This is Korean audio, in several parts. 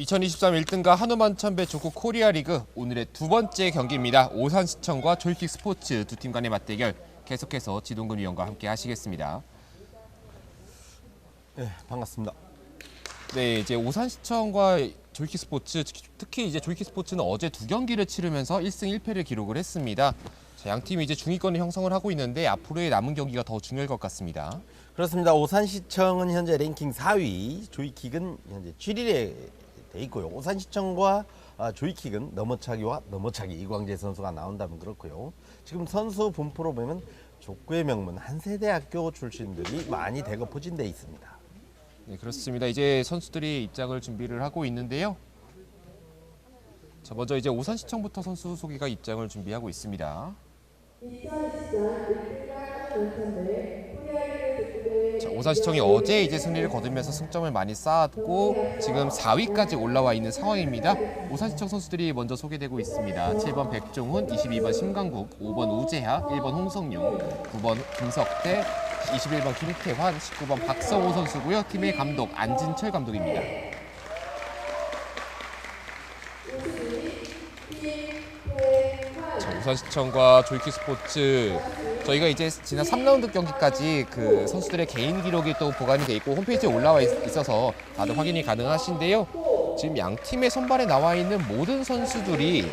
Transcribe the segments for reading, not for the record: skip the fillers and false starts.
2023 1등과 한우만천배 족구 코리아 리그 오늘의 두 번째 경기입니다. 오산시청과 조이킥 스포츠 두 팀 간의 맞대결 계속해서 지동근 위원과 함께 하시겠습니다. 네, 반갑습니다. 네, 이제 오산시청과 조이킥 스포츠, 특히 이제 조이킥 스포츠는 어제 두 경기를 치르면서 1승 1패를 기록을 했습니다. 자, 양 팀이 이제 중위권을 형성을 하고 있는데 앞으로의 남은 경기가 더 중요할 것 같습니다. 그렇습니다. 오산시청은 현재 랭킹 4위, 조이킥은 현재 7위에 돼 있고요. 오산시청과 조이킥은 넘어차기와 넘어차기 이광재 선수가 나온다면 그렇고요. 지금 선수 분포로 보면 족구의 명문 한세대학교 출신들이 많이 대거 포진돼 있습니다. 네, 그렇습니다. 이제 선수들이 입장을 준비를 하고 있는데요. 자, 먼저 이제 오산시청부터 선수 소개가 입장을 준비하고 있습니다. 자, 오산시청이 어제 이제 승리를 거두면서 승점을 많이 쌓았고 지금 4위까지 올라와 있는 상황입니다. 오산시청 선수들이 먼저 소개되고 있습니다. 7번 백종훈, 22번 심강국, 5번 우재하, 1번 홍성용, 9번 김석태, 21번 김태환, 19번 박성호 선수고요. 팀의 감독 안진철 감독입니다. 자, 오산시청과 조이킥 스포츠 저희가 이제 지난 3라운드 경기까지 그 선수들의 개인 기록이 또 보관이 돼 있고 홈페이지에 올라와 있어서 다들 확인이 가능하신데요. 지금 양 팀의 선발에 나와 있는 모든 선수들이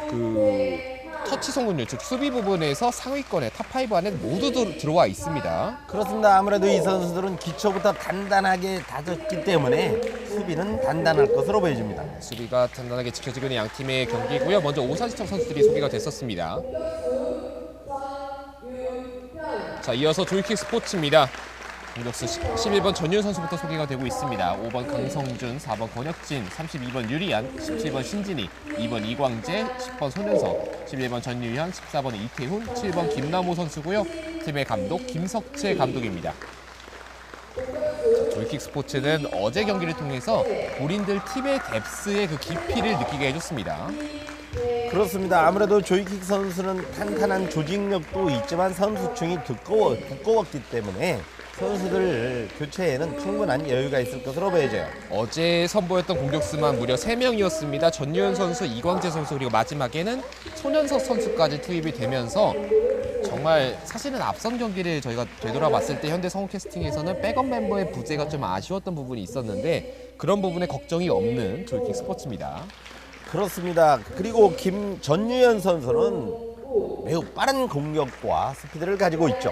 그 터치 성공률, 즉 수비 부분에서 상위권에 탑5 안에 모두 들어와 있습니다. 그렇습니다. 아무래도 이 선수들은 기초부터 단단하게 다졌기 때문에 수비는 단단할 것으로 보여집니다. 수비가 단단하게 지켜지고 있는 양 팀의 경기고요. 먼저 오산시청 선수들이 소개가 됐었습니다. 자, 이어서 조이킥 스포츠입니다. 공격수 11번 전윤 선수부터 소개가 되고 있습니다. 5번 강성준, 4번 권혁진, 32번 유리안, 17번 신진희, 2번 이광재, 10번 손현석, 11번 전유현, 14번 이태훈, 7번 김남호 선수고요. 팀의 감독 김석채 감독입니다. 자, 조이킥 스포츠는 어제 경기를 통해서 본인들 팀의 뎁스의 그 깊이를 느끼게 해줬습니다. 그렇습니다. 아무래도 조이킥 선수는 탄탄한 조직력도 있지만 선수층이 두꺼웠기 때문에 선수들 교체에는 충분한 여유가 있을 것으로 보여져요. 어제 선보였던 공격수만 무려 3명이었습니다. 전유현 선수, 이광재 선수 그리고 마지막에는 손현석 선수까지 투입이 되면서 정말 사실은 앞선 경기를 저희가 되돌아봤을 때 현대 성우 캐스팅에서는 백업 멤버의 부재가 좀 아쉬웠던 부분이 있었는데 그런 부분에 걱정이 없는 조이킥 스포츠입니다. 그렇습니다. 그리고 전유현 선수는 매우 빠른 공격과 스피드를 가지고 있죠.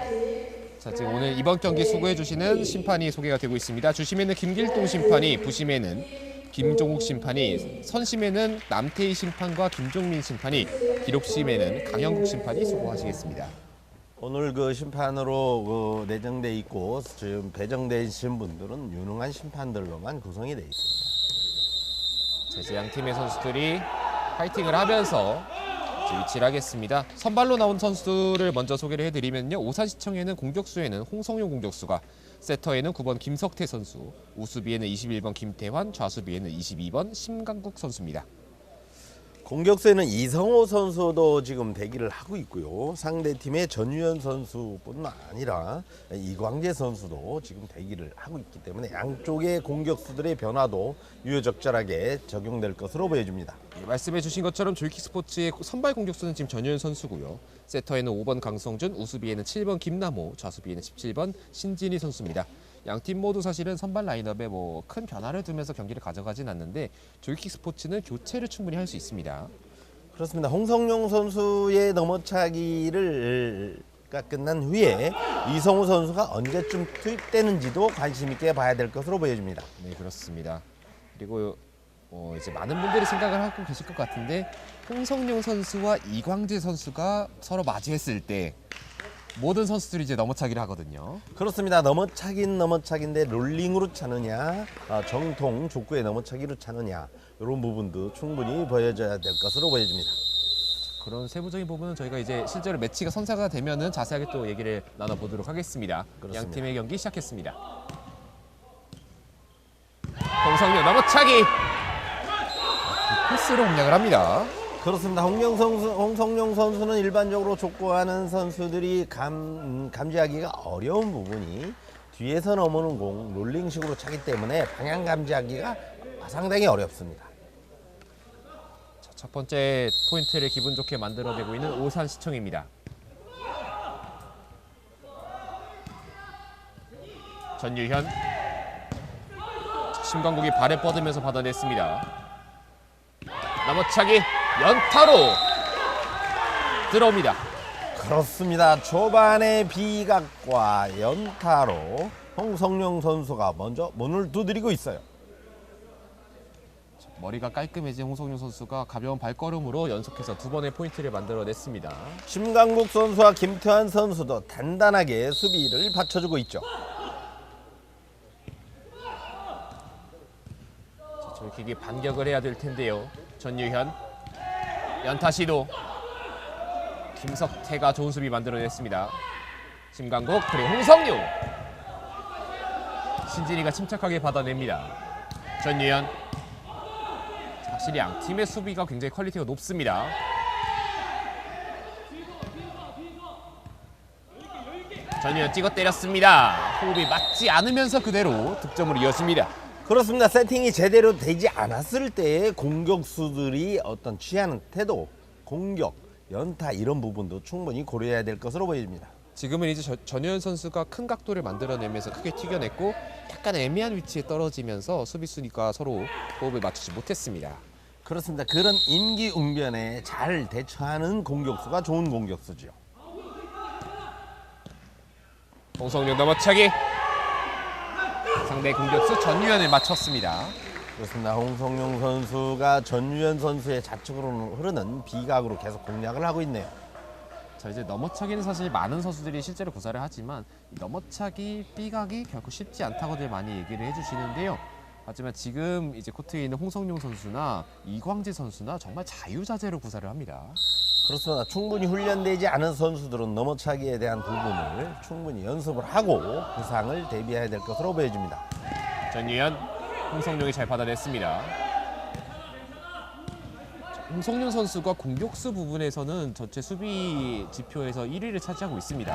자, 지금 오늘 이번 경기 수고해주시는 심판이 소개가 되고 있습니다. 주심에는 김길동 심판이, 부심에는 김종욱 심판이, 선심에는 남태희 심판과 김종민 심판이, 기록심에는 강영국 심판이 수고하시겠습니다. 오늘 그 심판으로 내정돼 있고 지금 배정되신 분들은 유능한 심판들로만 구성이 돼 있습니다. 자, 이제 양 팀의 선수들이 파이팅을 하면서 위치를 하겠습니다. 선발로 나온 선수를 먼저 소개를 해드리면요. 오산시청에는 공격수에는 홍성용 공격수가, 세터에는 9번 김석태 선수, 우수비에는 21번 김태환, 좌수비에는 22번 심강국 선수입니다. 공격수에는 이성호 선수도 지금 대기를 하고 있고요. 상대팀의 전유현 선수뿐만 아니라 이광재 선수도 지금 대기를 하고 있기 때문에 양쪽의 공격수들의 변화도 유효적절하게 적용될 것으로 보여집니다. 말씀해 주신 것처럼 조이킥 스포츠의 선발 공격수는 지금 전유현 선수고요. 세터에는 5번 강성준, 우수비에는 7번 김남호, 좌수비에는 17번 신진희 선수입니다. 양 팀 모두 사실은 선발 라인업에 뭐 큰 변화를 두면서 경기를 가져가진 않는데 조이킥 스포츠는 교체를 충분히 할 수 있습니다. 그렇습니다. 홍성용 선수의 넘어차기가 끝난 후에 이성우 선수가 언제쯤 투입되는지도 관심 있게 봐야 될 것으로 보여집니다. 네, 그렇습니다. 그리고 이제 많은 분들이 생각을 하고 계실 것 같은데 홍성용 선수와 이광재 선수가 서로 마주했을 때 모든 선수들이 이제 넘어차기를 하거든요. 그렇습니다. 넘어차긴 넘어차기인데 롤링으로 차느냐, 정통 족구의 넘어차기로 차느냐 이런 부분도 충분히 보여줘야 될 것으로 보여집니다. 그런 세부적인 부분은 저희가 이제 실제로 매치가 선사가 되면은 자세하게 또 얘기를 나눠보도록 하겠습니다. 그렇습니다. 양 팀의 경기 시작했습니다. 홍성용 넘어차기! 패스로 공략을 합니다. 그렇습니다. 홍성용 선수는 일반적으로 족구하는 선수들이 감지하기가 어려운 부분이 뒤에서 넘어오는 공 롤링식으로 차기 때문에 방향 감지하기가 상당히 어렵습니다. 자, 첫 번째 포인트를 기분 좋게 만들어내고 있는 오산시청입니다. 전유현. 자, 심광국이 발에 뻗으면서 받아냈습니다. 넘어차기 연타로 들어옵니다. 그렇습니다. 초반에 비각과 연타로 홍성룡 선수가 먼저 문을 두드리고 있어요. 머리가 깔끔해진 홍성룡 선수가 가벼운 발걸음으로 연속해서 두 번의 포인트를 만들어냈습니다. 심강국 선수와 김태환 선수도 단단하게 수비를 받쳐주고 있죠. 자, 조이킥이 반격을 해야 될 텐데요. 전유현 연타 시도. 김석태가 좋은 수비 만들어냈습니다. 심강국 그리고 홍성룡. 신진이가 침착하게 받아냅니다. 전유현. 확실히 양 팀의 수비가 굉장히 퀄리티가 높습니다. 전유현 찍어 때렸습니다. 호흡이 맞지 않으면서 그대로 득점으로 이어집니다. 그렇습니다. 세팅이 제대로 되지 않았을 때 공격수들이 어떤 취하는 태도, 공격, 연타 이런 부분도 충분히 고려해야 될 것으로 보입니다. 지금은 이제 전유현 선수가 큰 각도를 만들어내면서 크게 튀겨냈고 약간 애매한 위치에 떨어지면서 수비수가 서로 호흡을 맞추지 못했습니다. 그렇습니다. 그런 임기응변에 잘 대처하는 공격수가 좋은 공격수죠. 홍성룡 넘어차기. 상대 공격수 전유현을 맞췄습니다. 그렇습니다. 홍성룡 선수가 전유현 선수의 좌측으로 흐르는 비각으로 계속 공략을 하고 있네요. 자, 이제 넘어차기는 사실 많은 선수들이 실제로 구사를 하지만 이 넘어차기 B각이 결코 쉽지 않다고들 많이 얘기를 해주시는데요. 하지만 지금 이제 코트에 있는 홍성룡 선수나 이광재 선수나 정말 자유자재로 구사를 합니다. 그렇습니다. 충분히 훈련되지 않은 선수들은 넘어차기에 대한 부분을 충분히 연습을 하고 부상을 대비해야 될 것으로 보여집니다. 전유현, 홍성룡이 잘 받아냈습니다. 홍성룡 선수가 공격수 부분에서는 전체 수비 지표에서 1위를 차지하고 있습니다.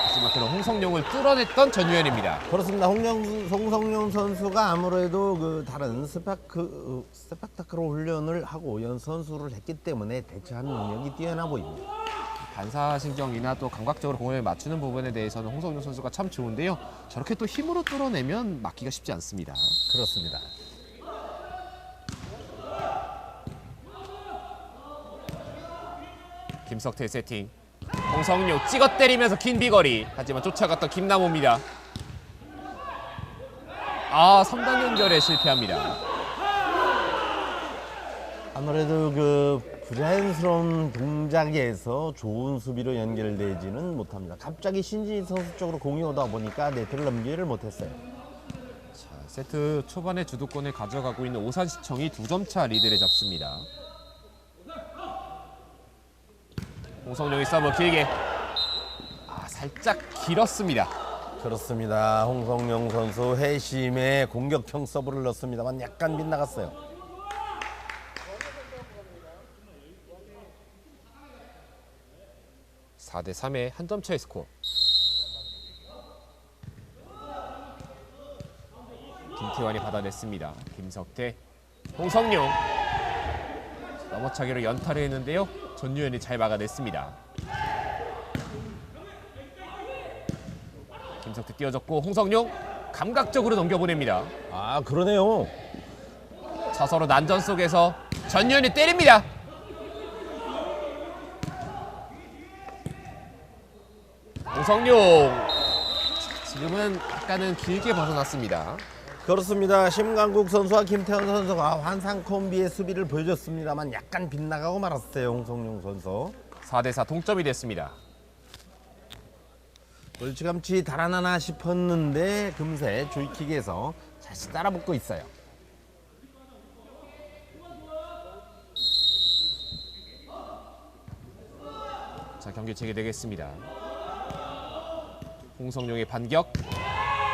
하지만 그런 홍성룡을 뚫어냈던 전유현입니다. 그렇습니다. 홍성룡 선수가 아무래도 그 다른 스펙타클 훈련을 하고 선수를 했기 때문에 대처하는 능력이 뛰어나 보입니다. 반사신경이나 또 감각적으로 공을 맞추는 부분에 대해서는 홍성룡 선수가 참 좋은데요. 저렇게 또 힘으로 뚫어내면 막기가 쉽지 않습니다. 그렇습니다. 김석태 세팅. 홍성룡 찍어 때리면서 긴 비거리. 하지만 쫓아갔던 김남호입니다. 3단 연결에 실패합니다. 아무래도 그 부자연스러운 동작에서 좋은 수비로 연결되지는 못합니다. 갑자기 신진희 선수 쪽으로 공이 오다 보니까 네트를 넘기를 못했어요. 자, 세트 초반에 주도권을 가져가고 있는 오산시청이 2점차 리드를 잡습니다. 홍성룡이 서브 길게. 살짝 길었습니다. 그렇습니다. 홍성룡 선수 회심의 공격형 서브를 넣습니다만 약간 빗나갔어요. (4대 3의) 한 점 차의 스코어. 김태환이 받아냈습니다. 김석태, 홍성룡. 넘어차기로 연타를 했는데요. 전유현이 잘 막아냈습니다. 김석태 띄워줬고 홍성룡 감각적으로 넘겨보냅니다. 그러네요. 자, 서로 난전 속에서 전유현이 때립니다. 홍성룡. 지금은 약간은 길게 벗어났습니다. 그렇습니다. 심강국 선수와 김태현 선수가 환상 콤비의 수비를 보여줬습니다만 약간 빗나가고 말았어요. 홍성룡 선수. 4대 4 동점이 됐습니다. 멀찌감치 달아나나 싶었는데 금세 조이킥에서 다시 따라붙고 있어요. 자, 경기 재개되겠습니다. 홍성룡의 반격.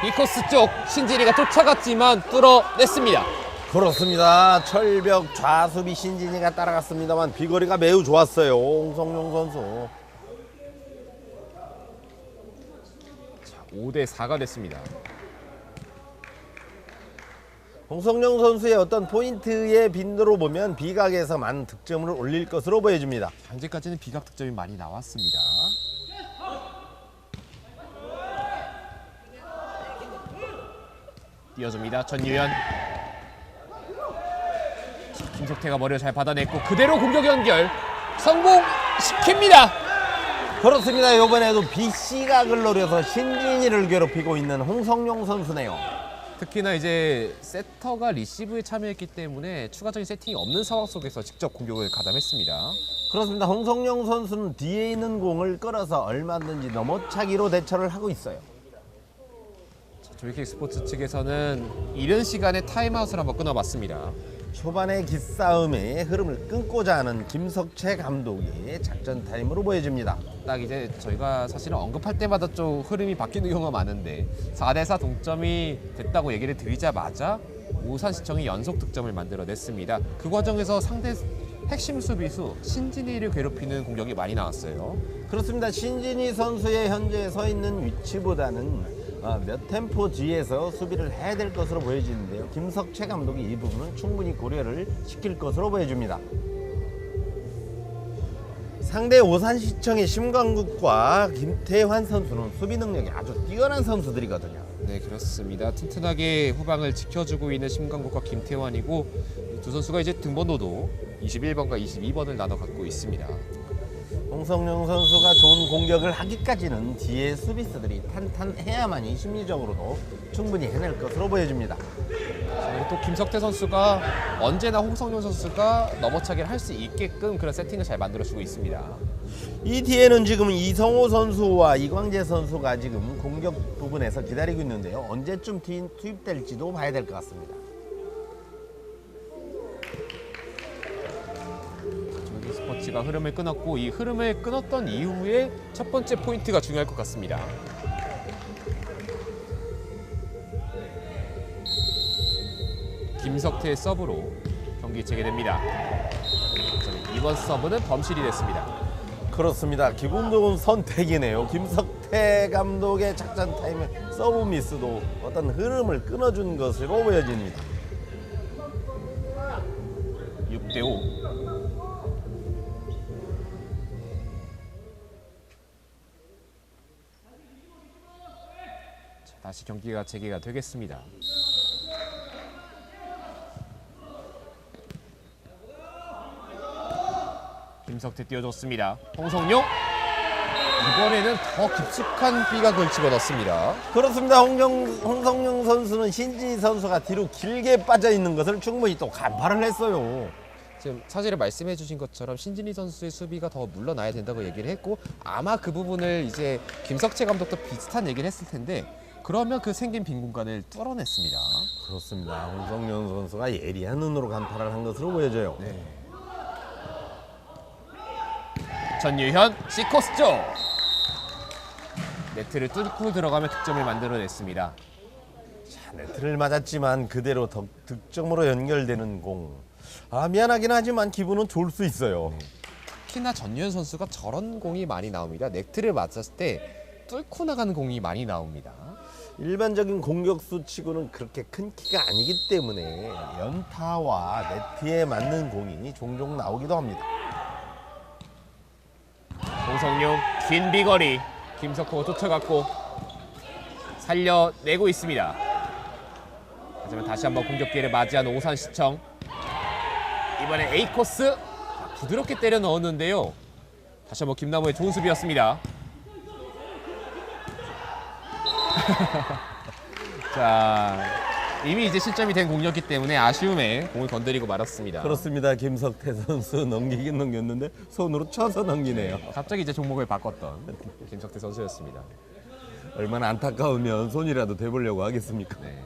빅코스 쪽 신진이가 쫓아갔지만 뚫어냈습니다. 그렇습니다. 철벽 좌수비 신진이가 따라갔습니다만 비거리가 매우 좋았어요. 홍성룡 선수. 자, 5대 4가 됐습니다. 홍성룡 선수의 어떤 포인트의 빈도로 보면 비각에서 많은 득점을 올릴 것으로 보여집니다. 현재까지는 비각 득점이 많이 나왔습니다. 띄워줍니다. 전유현. 김석태가 머리를 잘 받아냈고 그대로 공격 연결 성공시킵니다. 그렇습니다. 이번에도 BC각을 노려서 신진이를 괴롭히고 있는 홍성룡 선수네요. 특히나 이제 세터가 리시브에 참여했기 때문에 추가적인 세팅이 없는 상황 속에서 직접 공격을 가담했습니다. 그렇습니다. 홍성룡 선수는 뒤에 있는 공을 끌어서 얼마든지 넘어차기로 대처를 하고 있어요. 조이킥 스포츠 측에서는 이른 시간에 타임아웃을 한번 끊어봤습니다. 초반의 기싸움의 흐름을 끊고자 하는 김석채 감독의 작전 타임으로 보여집니다. 딱 이제 저희가 사실은 언급할 때마다 좀 흐름이 바뀌는 경우가 많은데 4대4 동점이 됐다고 얘기를 드리자마자 오산시청이 연속 득점을 만들어냈습니다. 그 과정에서 상대 핵심 수비수 신진이를 괴롭히는 공격이 많이 나왔어요. 그렇습니다. 신진희 선수의 현재 서 있는 위치보다는 몇 템포 뒤에서 수비를 해야 될 것으로 보여지는데요. 김석채 감독이 이 부분은 충분히 고려를 시킬 것으로 보여집니다. 상대 오산시청의 심광국과 김태환 선수는 수비 능력이 아주 뛰어난 선수들이거든요. 네, 그렇습니다. 튼튼하게 후방을 지켜주고 있는 심광국과 김태환이고 이 두 선수가 이제 등번호도 21번과 22번을 나눠 갖고 있습니다. 홍성룡 선수가 좋은 공격을 하기까지는 뒤에 수비수들이 탄탄해야만이 심리적으로도 충분히 해낼 것으로 보여집니다. 또 김석태 선수가 언제나 홍성룡 선수가 넘어차기를 할 수 있게끔 그런 세팅을 잘 만들어주고 있습니다. 이 뒤에는 지금 이성호 선수와 이광재 선수가 지금 공격 부분에서 기다리고 있는데요. 언제쯤 투입될지도 봐야 될 것 같습니다. 조이킥 스포츠가 흐름을 끊었고 이 흐름을 끊었던 이후에 첫 번째 포인트가 중요할 것 같습니다. 김석태의 서브로 경기 재개됩니다. 이번 서브는 범실이 됐습니다. 그렇습니다. 기분 좋은 선택이네요. 김석태 감독의 작전 타임의 서브 미스도 어떤 흐름을 끊어준 것으로 보여집니다. 6대5. 다시 경기가 재개가 되겠습니다. 김석태 띄워줬습니다. 홍성룡 이번에는 더 깊숙한 비각을 집어넣습니다. 그렇습니다. 홍성룡 선수는 신진희 선수가 뒤로 길게 빠져 있는 것을 충분히 또 간파를 했어요. 지금 사실을 말씀해 주신 것처럼 신진희 선수의 수비가 더 물러나야 된다고 얘기를 했고 아마 그 부분을 이제 김석채 감독도 비슷한 얘기를 했을 텐데 그러면 그 생긴 빈 공간을 뚫어냈습니다. 그렇습니다. 홍성룡 선수가 예리한 눈으로 간파를 한 것으로 보여져요. 네. 전유현 C코스 쪽 네트를 뚫고 들어가며 득점을 만들어냈습니다. 자, 네트를 맞았지만 그대로 득점으로 연결되는 공. 미안하긴 하지만 기분은 좋을 수 있어요. 특히나 전유현 선수가 저런 공이 많이 나옵니다. 네트를 맞았을 때 뚫고 나가는 공이 많이 나옵니다. 일반적인 공격수 치고는 그렇게 큰 키가 아니기 때문에 연타와 네트에 맞는 공이 종종 나오기도 합니다. 홍성룡 긴 비거리 김석호가 쫓아갔고 살려내고 있습니다. 하지만 다시 한번 공격 기회를 맞이한 오산시청. 이번에 A코스 부드럽게 때려 넣었는데요. 다시 한번 김남호의 좋은 수비였습니다. 자, 이미 이제 실점이 된 공이었기 때문에 아쉬움에 공을 건드리고 말았습니다. 그렇습니다. 김석태 선수 넘기긴 넘겼는데 손으로 쳐서 넘기네요. 갑자기 이제 종목을 바꿨던 김석태 선수였습니다. 얼마나 안타까우면 손이라도 대보려고 하겠습니까? 네.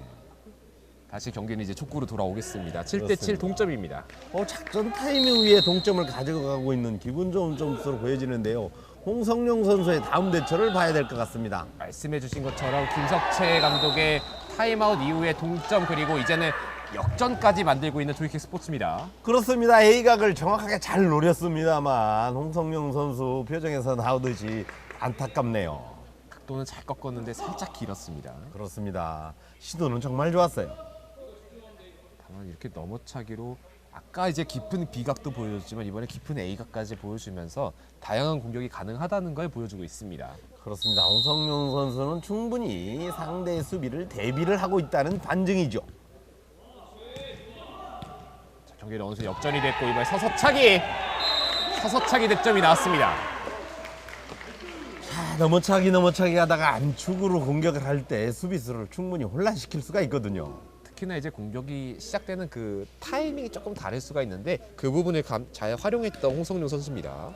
다시 경기는 이제 촉구로 돌아오겠습니다. 7대7 그렇습니다. 동점입니다. 작전 타임 이후에 동점을 가져가고 있는 기분 좋은 점수로 보여지는데요. 홍성룡 선수의 다음 대처를 봐야 될 것 같습니다. 말씀해 주신 것처럼 김석채 감독의 타임아웃 이후에 동점 그리고 이제는 역전까지 만들고 있는 조이킥 스포츠입니다. 그렇습니다. A각을 정확하게 잘 노렸습니다만 홍성룡 선수 표정에서 나오듯이 안타깝네요. 각도는 잘 꺾었는데 살짝 길었습니다. 그렇습니다. 시도는 정말 좋았어요. 다만 이렇게 넘어차기로 아까 이제 깊은 B각도 보여줬지만 이번에 깊은 A각까지 보여주면서 다양한 공격이 가능하다는 걸 보여주고 있습니다. 그렇습니다. 홍성룡 선수는 충분히 상대의 수비를 대비를 하고 있다는 반증이죠. 자, 경기는 어느새 역전이 됐고 이번에 서서차기 득점이 나왔습니다. 넘어차기 하다가 안축으로 공격을 할 때 수비수를 충분히 혼란시킬 수가 있거든요. 특히나 이제 공격이 시작되는 그 타이밍이 조금 다를 수가 있는데 그 부분을 잘 활용했던 홍성룡 선수입니다.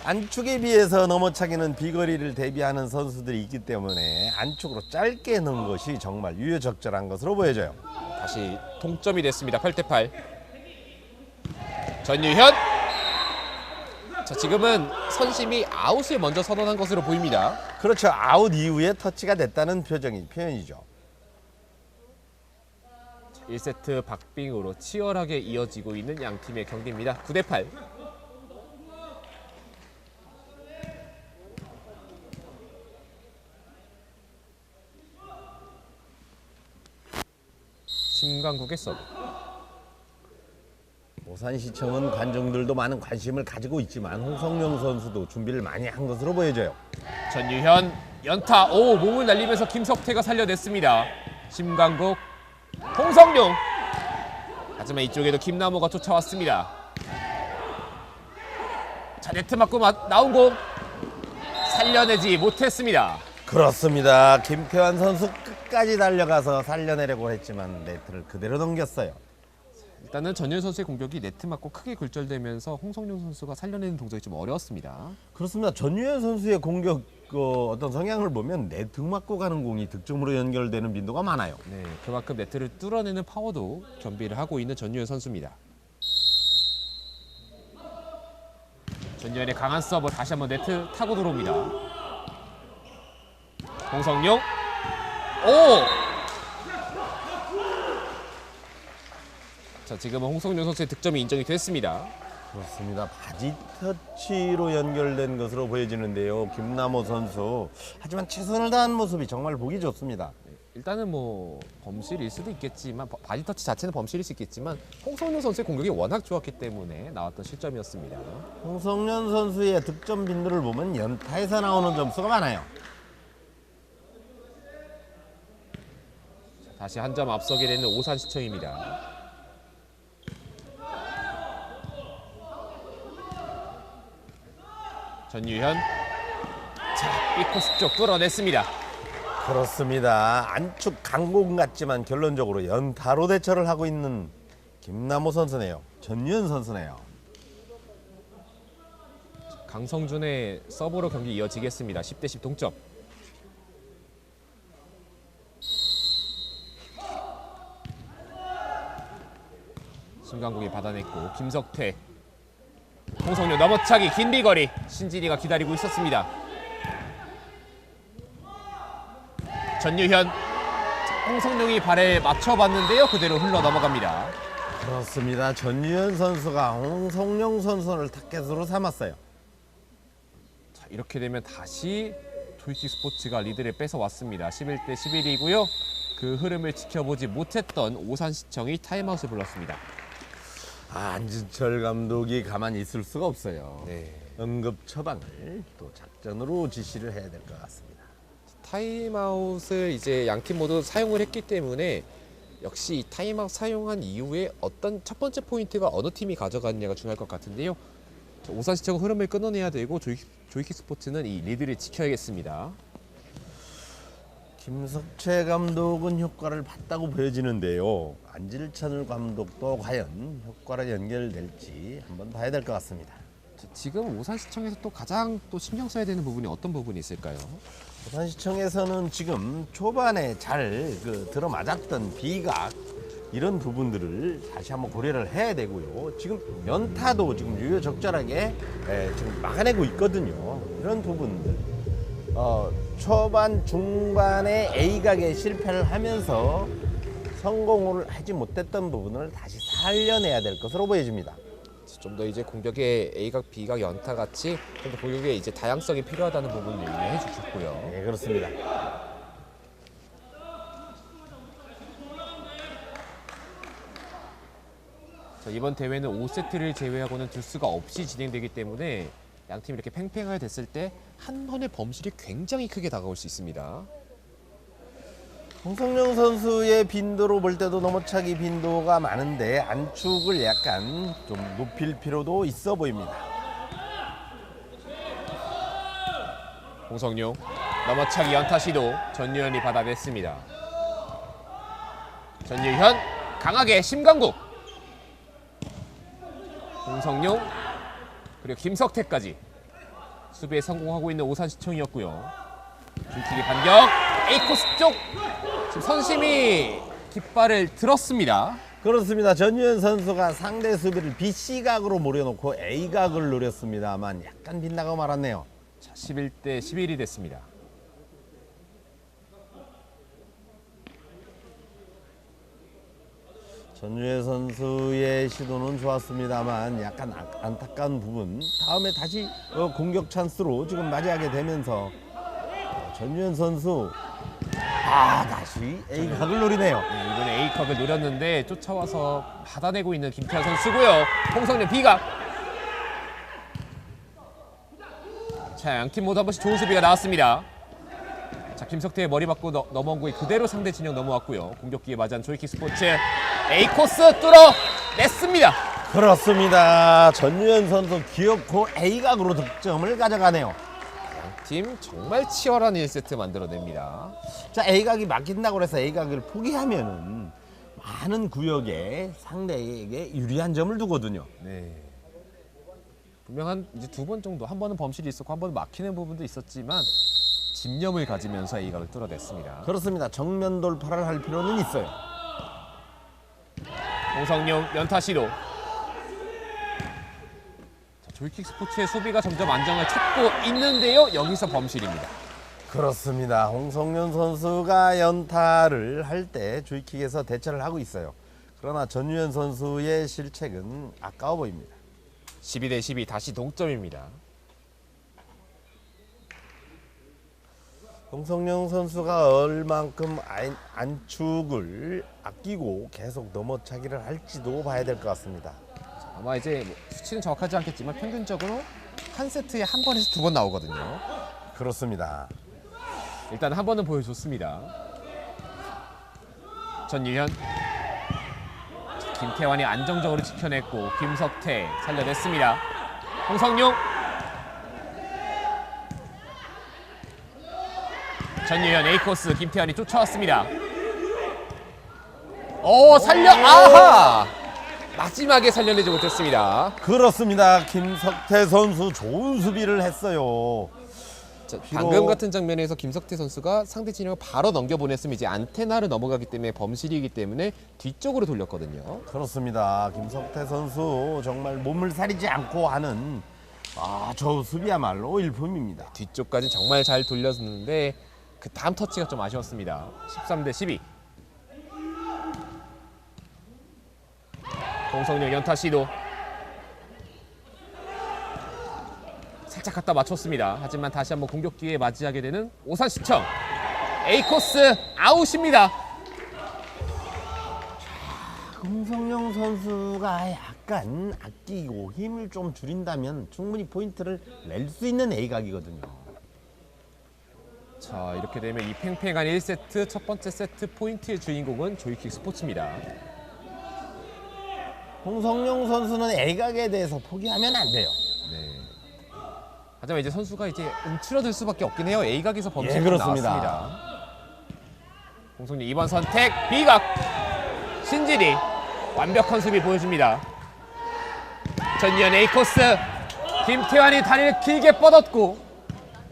안축에 비해서 넘어차기는 비거리를 대비하는 선수들이 있기 때문에 안축으로 짧게 넣은 것이 정말 유효적절한 것으로 보여져요. 다시 동점이 됐습니다. 8대8. 전유현. 자, 지금은 선심이 아웃을 먼저 선언한 것으로 보입니다. 그렇죠. 아웃 이후에 터치가 됐다는 표현이죠. 1세트 박빙으로 치열하게 이어지고 있는 양 팀의 경기입니다. 9대8. 심강국의 서브. 오산시청은 관중들도 많은 관심을 가지고 있지만 홍성룡 선수도 준비를 많이 한 것으로 보여져요. 전유현 연타. 오, 몸을 날리면서 김석태가 살려냈습니다. 심강국, 홍성룡. 하지만 이쪽에도 김남호가 쫓아왔습니다. 자, 네트 맞고 나온 공 살려내지 못했습니다. 그렇습니다. 김태환 선수 끝까지 달려가서 살려내려고 했지만 네트를 그대로 넘겼어요. 일단은 전유현 선수의 공격이 네트 맞고 크게 굴절되면서 홍성룡 선수가 살려내는 동작이 좀 어려웠습니다. 그렇습니다. 전유현 선수의 공격 어떤 성향을 보면 네트 맞고 가는 공이 득점으로 연결되는 빈도가 많아요. 네, 그만큼 네트를 뚫어내는 파워도 겸비를 하고 있는 전유현 선수입니다. 전유현의 강한 서브 다시 한번 네트 타고 들어옵니다. 홍성룡. 오! 자, 지금은 홍성룡 선수의 득점이 인정이 됐습니다. 그렇습니다. 바지 터치로 연결된 것으로 보여지는데요. 김남호 선수. 하지만 최선을 다한 모습이 정말 보기 좋습니다. 일단은 뭐 범실일 수도 있겠지만 바디 터치 자체는 범실일 수 있겠지만 홍성룡 선수의 공격이 워낙 좋았기 때문에 나왔던 실점이었습니다. 홍성룡 선수의 득점 빈도를 보면 연타에서 나오는 점수가 많아요. 다시 한 점 앞서게 되는 오산시청입니다. 전유현. 자, B코스 쪽 뚫어냈습니다. 그렇습니다. 안축 강공 같지만 결론적으로 연타로 대처를 하고 있는 김남호 선수네요. 전유현 선수네요. 강성준의 서브로 경기 이어지겠습니다. 10대10 동점. 심강국이 받아냈고 김석태. 홍성룡 넘어차기 긴 비거리. 신진이가 기다리고 있었습니다. 전유현. 홍성룡이 발에 맞춰봤는데요. 그대로 흘러 넘어갑니다. 그렇습니다. 전유현 선수가 홍성룡 선수를 타겟으로 삼았어요. 자, 이렇게 되면 다시 조이킥 스포츠가 리드를 뺏어왔습니다. 11대11이고요. 그 흐름을 지켜보지 못했던 오산시청이 타임아웃을 불렀습니다. 안진철 감독이 가만히 있을 수가 없어요. 네. 응급 처방을 또 작전으로 지시를 해야 될 것 같습니다. 타임아웃을 이제 양팀 모두 사용을 했기 때문에 역시 이 타임아웃 사용한 이후에 어떤 첫 번째 포인트가 어느 팀이 가져가느냐가 중요할 것 같은데요. 오산시청 흐름을 끊어내야 되고 조이킥 스포츠는 이 리드를 지켜야겠습니다. 김석채 감독은 효과를 봤다고 보여지는데요. 안질찬 감독도 과연 효과로 연결될지 한번 봐야 될 것 같습니다. 지금 오산시청에서 또 가장 또 신경 써야 되는 부분이 어떤 부분이 있을까요? 부산시청에서는 지금 초반에 잘 들어맞았던 비각 이런 부분들을 다시 한번 고려를 해야 되고요. 지금 연타도 지금 유효적절하게 지금 막아내고 있거든요. 이런 부분들 초반 중반에 A각에 실패를 하면서 성공을 하지 못했던 부분을 다시 살려내야 될 것으로 보여집니다. 좀 더 이제 공격의 A각, B각, 연타 같이 좀 더 공격에 이제 다양성이 필요하다는 부분을 얘기해 주셨고요. 네, 그렇습니다. 자, 이번 대회는 5세트를 제외하고는 듀스가 없이 진행되기 때문에 양팀이 이렇게 팽팽하게 됐을 때 한 번의 범실이 굉장히 크게 다가올 수 있습니다. 홍성룡 선수의 빈도로 볼 때도 넘어차기 빈도가 많은데 안축을 약간 좀 높일 필요도 있어 보입니다. 홍성룡 넘어차기 연타 시도 전유현이 받아냈습니다. 전유현 강하게 심강국. 홍성룡 그리고 김석태까지 수비에 성공하고 있는 오산시청이었고요. 줄킥의 반격 A코스 쪽 지금 선심이 깃발을 들었습니다. 그렇습니다. 전유현 선수가 상대 수비를 BC각으로 몰아놓고 A각을 노렸습니다만 약간 빗나가 말았네요. 자, 11대 11이 됐습니다. 전유현 선수의 시도는 좋았습니다만 약간 안타까운 부분. 다음에 다시 공격 찬스로 지금 맞이하게 되면서 전유현 선수 다시 A각을 노리네요. 네, 이번에 A컵을 노렸는데 쫓아와서 받아내고 있는 김태환 선수고요. 홍성룡 B각. 자, 양팀 모두 한 번씩 좋은 수비가 나왔습니다. 자, 김석태의 머리 맞고 넘어온 공이 그대로 상대 진영 넘어왔고요. 공격기에 맞이한 조이킥 스포츠 A코스 뚫어냈습니다. 그렇습니다. 전유현 선수 귀엽고 A각으로 득점을 가져가네요. 팀 정말 치열한 1세트 만들어냅니다. 자, A각이 막힌다고 해서 A각을 포기하면은 많은 구역에 상대에게 유리한 점을 두거든요. 네. 분명 한 이제 두 번 정도, 한 번은 범실이 있었고 한 번은 막히는 부분도 있었지만 집념을 가지면서 A각을 뚫어냈습니다. 그렇습니다. 정면 돌파를 할 필요는 있어요. 홍성룡 연타 시도. 조이킥 스포츠의 수비가 점점 안정을 찾고 있는데요. 여기서 범실입니다. 그렇습니다. 홍성룡 선수가 연타를 할 때 조이킥에서 대처를 하고 있어요. 그러나 전유현 선수의 실책은 아까워 보입니다. 12대 12 다시 동점입니다. 홍성룡 선수가 얼만큼 안축을 아끼고 계속 넘어차기를 할지도 봐야 될 것 같습니다. 아마 이제 뭐 수치는 정확하지 않겠지만 평균적으로 한 세트에 한 번에서 두 번 나오거든요. 그렇습니다. 일단 한 번은 보여줬습니다. 전유현. 김태환이 안정적으로 지켜냈고 김석태 살려냈습니다. 홍성룡. 전유현 A코스 김태환이 쫓아왔습니다. 아하! 마지막에 살려내지 못했습니다. 그렇습니다. 김석태 선수 좋은 수비를 했어요. 자, 방금 같은 장면에서 김석태 선수가 상대 진영을 바로 넘겨보냈으면 이제 안테나를 넘어가기 때문에 범실이기 때문에 뒤쪽으로 돌렸거든요. 그렇습니다. 김석태 선수 정말 몸을 사리지 않고 하는 저 수비야말로 일품입니다. 뒤쪽까지 정말 잘 돌렸는데 그 다음 터치가 좀 아쉬웠습니다. 13대 12. 홍성룡 연타 시도. 살짝 갖다 맞췄습니다. 하지만 다시 한번 공격 기회에 맞이하게 되는 오산시청. A코스 아웃입니다. 홍성룡 선수가 약간 아끼고 힘을 좀 줄인다면 충분히 포인트를 낼 수 있는 A각이거든요. 자, 이렇게 되면 이 팽팽한 1세트 첫 번째 세트 포인트의 주인공은 조이킥 스포츠입니다. 홍성룡 선수는 A각에 대해서 포기하면 안 돼요. 네. 하지만 이제 선수가 이제 움츠러들 수밖에 없긴 해요. A각에서 범실이 그렇습니다. 나왔습니다. 홍성룡 2번 선택 B각. 신진이 완벽한 수비 보여줍니다. 전유현 A코스. 김태환이 다리를 길게 뻗었고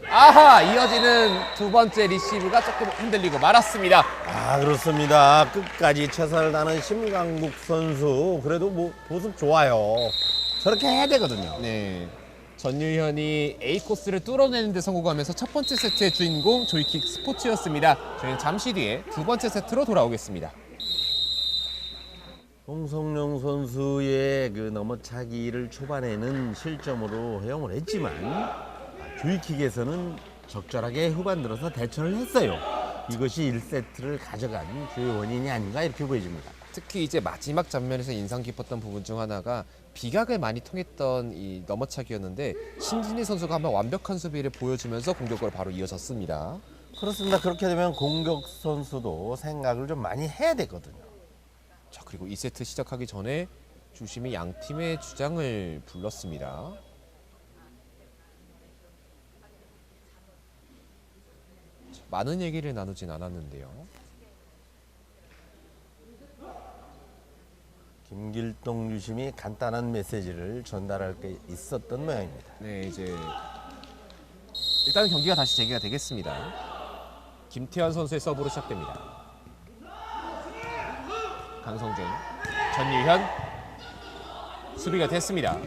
이어지는 두 번째 리시브가 조금 흔들리고 말았습니다. 그렇습니다. 끝까지 최선을 다하는 심강국 선수 그래도 뭐 모습 좋아요. 저렇게 해야 되거든요. 네. 전유현이 A코스를 뚫어내는 데 성공하면서 첫 번째 세트의 주인공 조이킥 스포츠였습니다. 저희는 잠시 뒤에 두 번째 세트로 돌아오겠습니다. 홍성룡 선수의 그 넘어차기를 초반에는 실점으로 허용을 했지만 조이킥에서는 적절하게 후반 들어서 대처를 했어요. 이것이 1세트를 가져간 주요 원인이 아닌가 이렇게 보여집니다. 특히 이제 마지막 장면에서 인상 깊었던 부분 중 하나가 비각을 많이 통했던 이 넘어차기였는데 신진희 선수가 한번 완벽한 수비를 보여주면서 공격으로 바로 이어졌습니다. 그렇습니다. 그렇게 되면 공격 선수도 생각을 좀 많이 해야 되거든요. 자, 그리고 2세트 시작하기 전에 주심이 양 팀의 주장을 불렀습니다. 자, 많은 얘기를 나누진 않았는데요. 김길동 주심이 간단한 메시지를 전달할 게 있었던 모양입니다. 네, 이제 일단 경기가 다시 재개가 되겠습니다. 김태환 선수의 서브로 시작됩니다. 강성준, 전유현 수비가 됐습니다.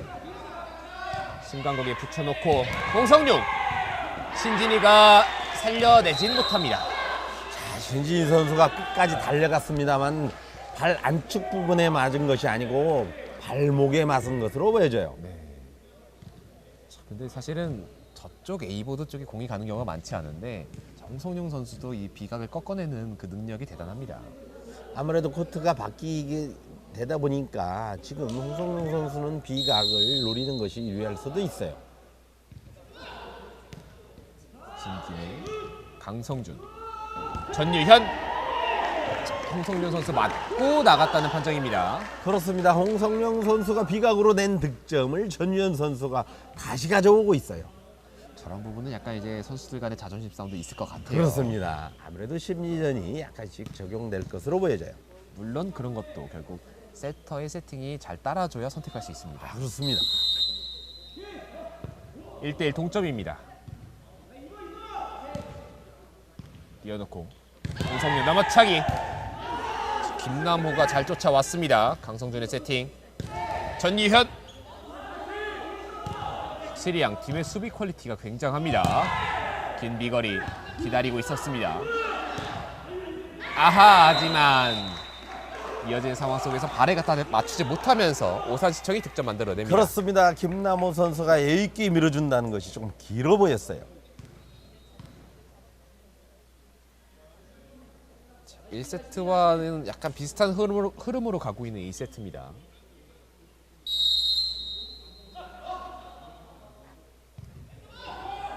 신광국에 붙여놓고 홍성룡, 신진이가 살려내진 못합니다. 신진희 선수가 끝까지 달려갔습니다만 발 안축 부분에 맞은 것이 아니고 발목에 맞은 것으로 보여져요. 근데 사실은 저쪽 A보드 쪽에 공이 가는 경우가 많지 않은데 홍성룡 선수도 이 비각을 꺾어내는 그 능력이 대단합니다. 아무래도 코트가 바뀌게 되다 보니까 지금 홍성룡 선수는 비각을 노리는 것이 유리할 수도 있어요. 신진이, 강성준, 전유현, 홍성룡 선수 맞고 나갔다는 판정입니다. 그렇습니다. 홍성룡 선수가 비각으로 낸 득점을 전유현 선수가 다시 가져오고 있어요. 저런 부분은 약간 이제 선수들 간의 자존심 싸움도 있을 것 같아요. 그렇습니다. 아무래도 심리전이 약간씩 적용될 것으로 보여져요. 물론 그런 것도 결국 세터의 세팅이 잘 따라줘야 선택할 수 있습니다. 그렇습니다. 1대1 동점입니다. 띄워놓고 홍성룡 넘어차기. 김남호가 잘 쫓아왔습니다. 강성준의 세팅. 전유현. 확실히 양 팀의 수비 퀄리티가 굉장합니다. 긴 비거리 기다리고 있었습니다. 아하, 하지만 이어진 상황 속에서 발에 갖다 맞추지 못하면서 오산시청이 득점 만들어냅니다. 그렇습니다. 김남호 선수가 A기 밀어준다는 것이 조금 길어 보였어요. 1세트와는 약간 비슷한 흐름으로 가고 있는 2세트입니다.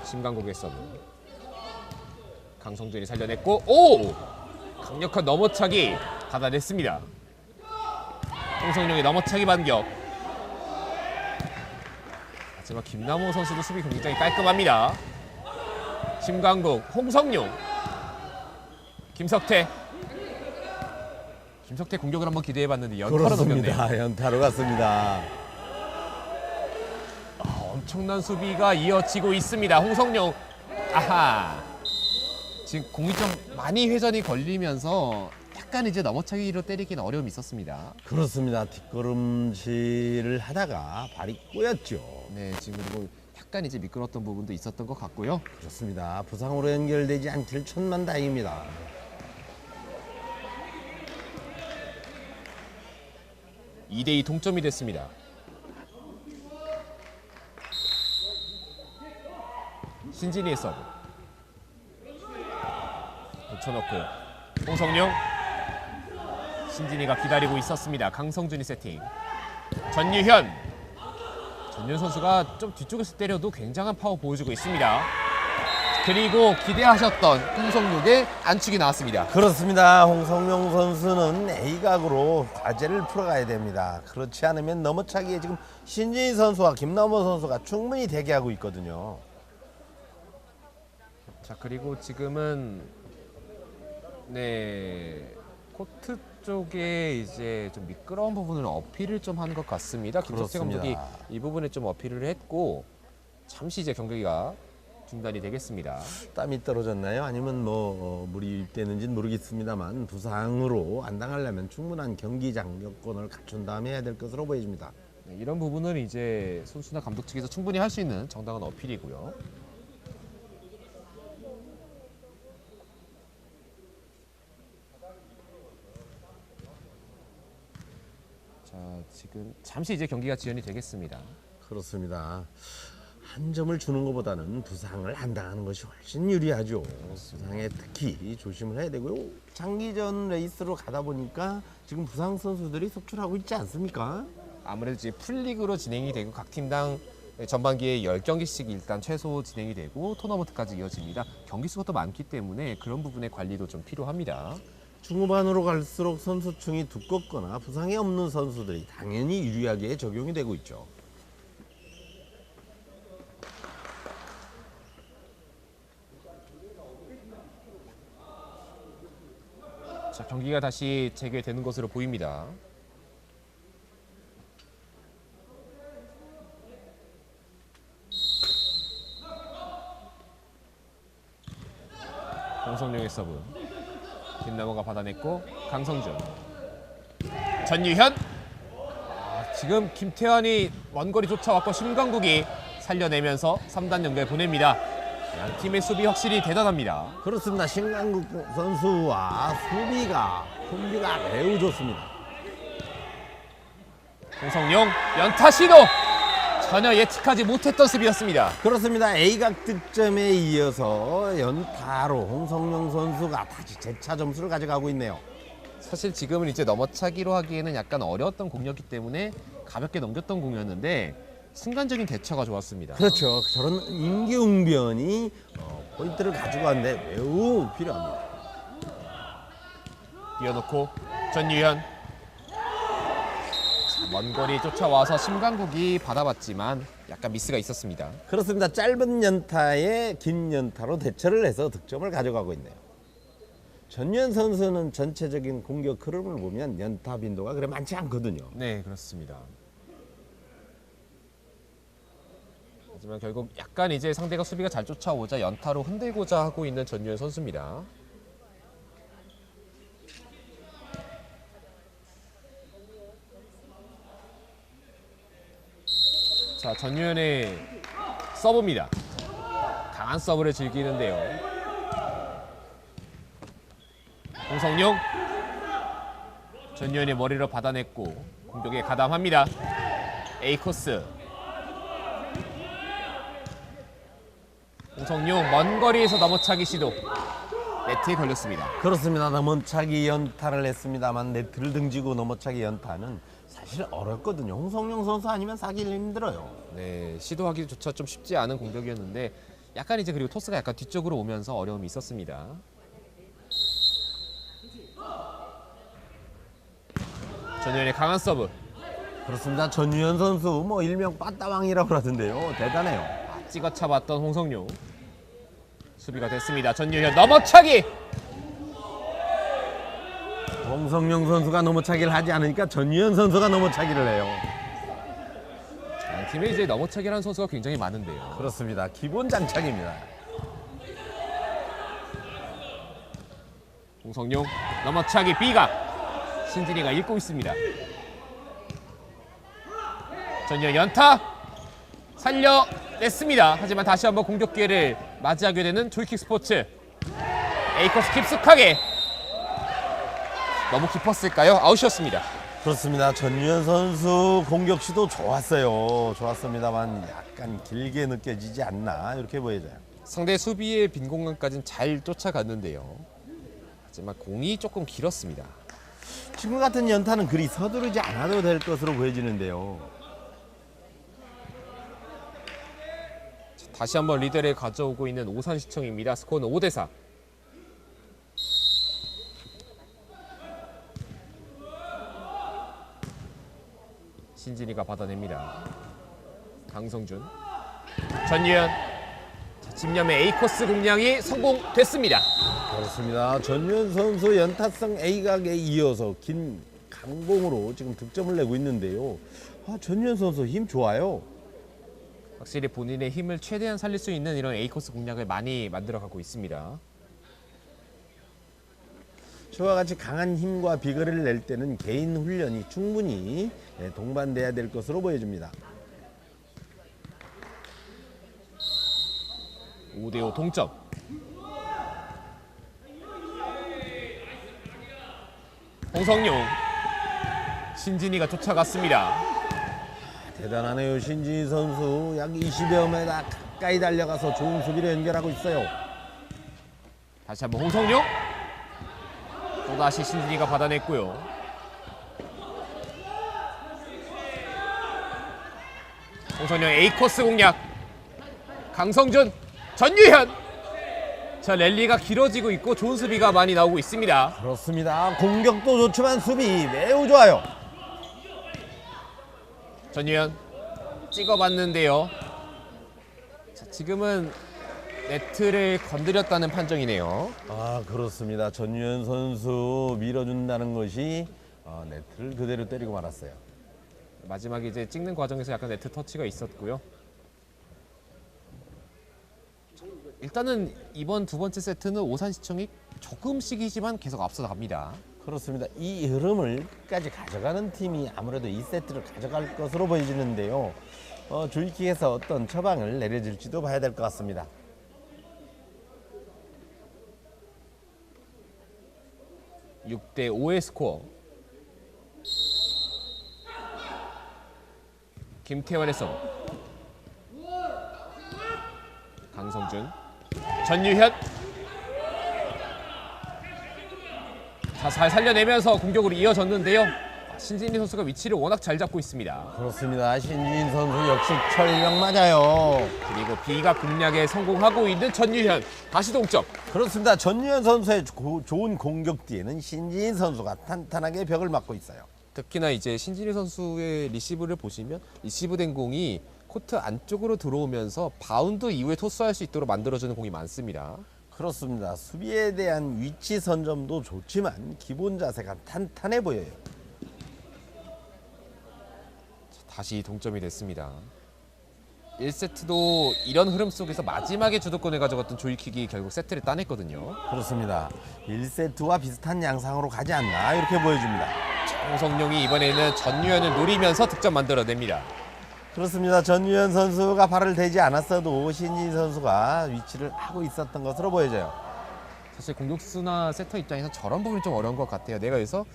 심강국의 서브. 강성준이 살려냈고, 오! 강력한 넘어차기 받아냈습니다. 홍성룡의 넘어차기 반격. 하지만 김남호 선수도 수비 굉장히 깔끔합니다. 심강국, 홍성룡, 김석태. 김석태 공격을 한번 기대해봤는데 연타로 녹였네요. 그렇습니다. 연타로 갔습니다. 엄청난 수비가 이어지고 있습니다. 홍성룡, 아하. 지금 공이 좀 많이 회전이 걸리면서 약간 이제 넘어차기로 때리기는 어려움이 있었습니다. 그렇습니다. 뒷걸음질을 하다가 발이 꼬였죠. 네, 지금 그리고 약간 이제 미끄러웠던 부분도 있었던 것 같고요. 그렇습니다. 부상으로 연결되지 않길 천만다행입니다. 2대2 동점이 됐습니다. 신진이의 서브. 붙여놓고 홍성룡. 신진이가 기다리고 있었습니다. 강성준이 세팅. 전유현. 전유현 선수가 좀 뒤쪽에서 때려도 굉장한 파워 보여주고 있습니다. 그리고 기대하셨던 홍성룡의 안축이 나왔습니다. 그렇습니다. 홍성룡 선수는 A각으로 과제를 풀어가야 됩니다. 그렇지 않으면 넘어차기에 지금 신진희 선수와 김남호 선수가 충분히 대기하고 있거든요. 자, 그리고 지금은 네, 코트 쪽에 이제 좀 미끄러운 부분을 어필을 좀 한 것 같습니다. 김석재 감독이 이 부분에 좀 어필을 했고 잠시 이제 경기가 중단이 되겠습니다. 땀이 떨어졌나요? 아니면 물이 유입되는지는 모르겠습니다만 부상으로 안 당하려면 충분한 경기장 여건을 갖춘 다음에 해야 될 것으로 보여집니다. 네, 이런 부분은 이제 선수나 감독 측에서 충분히 할 수 있는 정당한 어필이고요. 자, 지금 잠시 이제 경기가 지연이 되겠습니다. 그렇습니다. 한 점을 주는 것보다는 부상을 안 당하는 것이 훨씬 유리하죠. 부상에 특히 조심을 해야 되고요. 장기전 레이스로 가다 보니까 지금 부상 선수들이 속출하고 있지 않습니까? 아무래도 이제 풀리그로 진행이 되고 각 팀당 전반기에 10경기씩 일단 최소 진행이 되고 토너먼트까지 이어집니다. 경기 수가 더 많기 때문에 그런 부분의 관리도 좀 필요합니다. 중후반으로 갈수록 선수층이 두껍거나 부상이 없는 선수들이 당연히 유리하게 적용이 되고 있죠. 자, 경기가 다시 재개되는 것으로 보입니다. 홍성룡의 서브. 김남호가 받아냈고 강성준. 전유현. 지금 김태환이 원거리 쫓아왔고 심광국이 살려내면서 3단 연결 보냅니다. 양 팀의 수비 확실히 대단합니다. 그렇습니다. 신강국 선수와 콤비가 매우 좋습니다. 홍성룡 연타 시도. 전혀 예측하지 못했던 수비였습니다. 그렇습니다. A각 득점에 이어서 연타로 홍성룡 선수가 다시 재차 점수를 가져가고 있네요. 사실 지금은 이제 넘어차기로 하기에는 약간 어려웠던 공이었기 때문에 가볍게 넘겼던 공이었는데 순간적인 대처가 좋았습니다. 그렇죠. 저런 임기응변이 포인트를 가져가는데 매우 필요합니다. 뛰어놓고 전유현. 먼 거리 쫓아와서 심강국이 받아봤지만 약간 미스가 있었습니다. 그렇습니다. 짧은 연타에 긴 연타로 대처를 해서 득점을 가져가고 있네요. 전유현 선수는 전체적인 공격 흐름을 보면 연타 빈도가 그래 많지 않거든요. 네, 그렇습니다. 하지만 결국 약간 이제 상대가 수비가 잘 쫓아오자 연타로 흔들고자 하고 있는 전유현 선수입니다. 자, 전유현의 서브입니다. 강한 서브를 즐기는데요. 홍성룡. 전유현의 머리로 받아냈고 공격에 가담합니다. A 코스. 홍성룡 먼 거리에서 넘어차기 시도. 네트에 걸렸습니다. 그렇습니다. 넘어차기 연타를 했습니다만 네트를 등지고 넘어차기 연타는 사실 어렵거든요. 홍성룡 선수 아니면 사기는 힘들어요. 네, 시도하기조차 좀 쉽지 않은 공격이었는데 약간 이제 그리고 토스가 약간 뒤쪽으로 오면서 어려움이 있었습니다. 전유현의 강한 서브. 그렇습니다. 전유현 선수 뭐 일명 빠따왕이라고 하던데요. 대단해요. 찍어 차봤던 홍성룡. 수비가 됐습니다. 전유현 넘어차기. 홍성룡 선수가 넘어차기를 하지 않으니까 전유현 선수가 넘어차기를 해요. 팀에 이제 넘어차기라는 선수가 굉장히 많은데요. 그렇습니다. 기본 장착입니다. 홍성룡 넘어차기 B가 신진이가 읽고 있습니다. 전유현 연타 살려냈습니다. 하지만 다시 한번 공격 기회를 맞이하게 되는 조이킥 스포츠. A코스 깊숙하게. 너무 깊었을까요? 아웃이었습니다. 그렇습니다. 전유현 선수 공격 시도 좋았습니다만 약간 길게 느껴지지 않나 이렇게 보여져요. 상대 수비의 빈 공간까지는 잘 쫓아갔는데요. 하지만 공이 조금 길었습니다. 지금 같은 연타는 그리 서두르지 않아도 될 것으로 보여지는데요. 다시 한번 리드를 가져오고 있는 오산시청입니다. 스코어는 5대4. 신진이가 받아냅니다. 강성준. 전유현. 집념의 A코스 공략이 성공됐습니다. 그렇습니다. 전유현 선수 연타성 A각에 이어서 긴 강공으로 지금 득점을 내고 있는데요. 전유현 선수 힘 좋아요. 확실히 본인의 힘을 최대한 살릴 수 있는 이런 A코스 공략을 많이 만들어가고 있습니다. 저와 같이 강한 힘과 비거리를 낼 때는 개인 훈련이 충분히 동반돼야 될 것으로 보여집니다. 5대5 동점. 홍성룡. 신진이가 쫓아갔습니다. 대단하네요. 신진희 선수 약 20여 m 가까이 달려가서 좋은 수비를 연결하고 있어요. 다시 한번 홍성룡. 또다시 신진이가 받아냈고요. 홍성룡 A코스 공략. 강성준, 전유현. 자, 랠리가 길어지고 있고 좋은 수비가 많이 나오고 있습니다. 그렇습니다. 공격도 좋지만 수비 매우 좋아요. 전유현 찍어봤는데요. 자, 지금은 네트를 건드렸다는 판정이네요. 아, 그렇습니다. 전유현 선수 밀어준다는 것이 네트를 그대로 때리고 말았어요. 마지막에 이제 찍는 과정에서 약간 네트 터치가 있었고요. 일단은 이번 두 번째 세트는 오산시청이 조금씩이지만 계속 앞서 나갑니다. 그렇습니다. 이 흐름을 끝까지 가져가는 팀이 아무래도 이 세트를 가져갈 것으로 보여지는데요. 조이킥에서 어떤 처방을 내려질지도 봐야 될 것 같습니다. 대 6대5의 스코어. 김태환의 서브. 강성준, 전유현. 자, 잘 살려내면서 공격으로 이어졌는데요. 신진희 선수가 위치를 워낙 잘 잡고 있습니다. 그렇습니다. 신진 선수 역시 철벽 맞아요. 그리고 B가 공략에 성공하고 있는 전유현. 다시 동점. 그렇습니다. 전유현 선수의 좋은 공격 뒤에는 신진 선수가 탄탄하게 벽을 막고 있어요. 특히나 이제 신진희 선수의 리시브를 보시면 리시브된 공이 코트 안쪽으로 들어오면서 바운드 이후에 토스할 수 있도록 만들어주는 공이 많습니다. 그렇습니다. 수비에 대한 위치 선점도 좋지만 기본 자세가 탄탄해 보여요. 다시 동점이 됐습니다. 1세트도 이런 흐름 속에서 마지막에 주도권을 가져갔던 조이킥이 결국 세트를 따냈거든요. 그렇습니다. 1세트와 비슷한 양상으로 가지 않나 이렇게 보여줍니다. 홍성룡이 이번에는 전유현을 노리면서 득점 만들어냅니다. 그렇습니다. 전유현 선수가 발을 대지 않았어도 신진 선수가 위치를 하고 있었던 것으로 보여져요. 사실 공격수나 세터 입장에서 저런 부분이 좀 어려운 것 같아요. 내가 여기서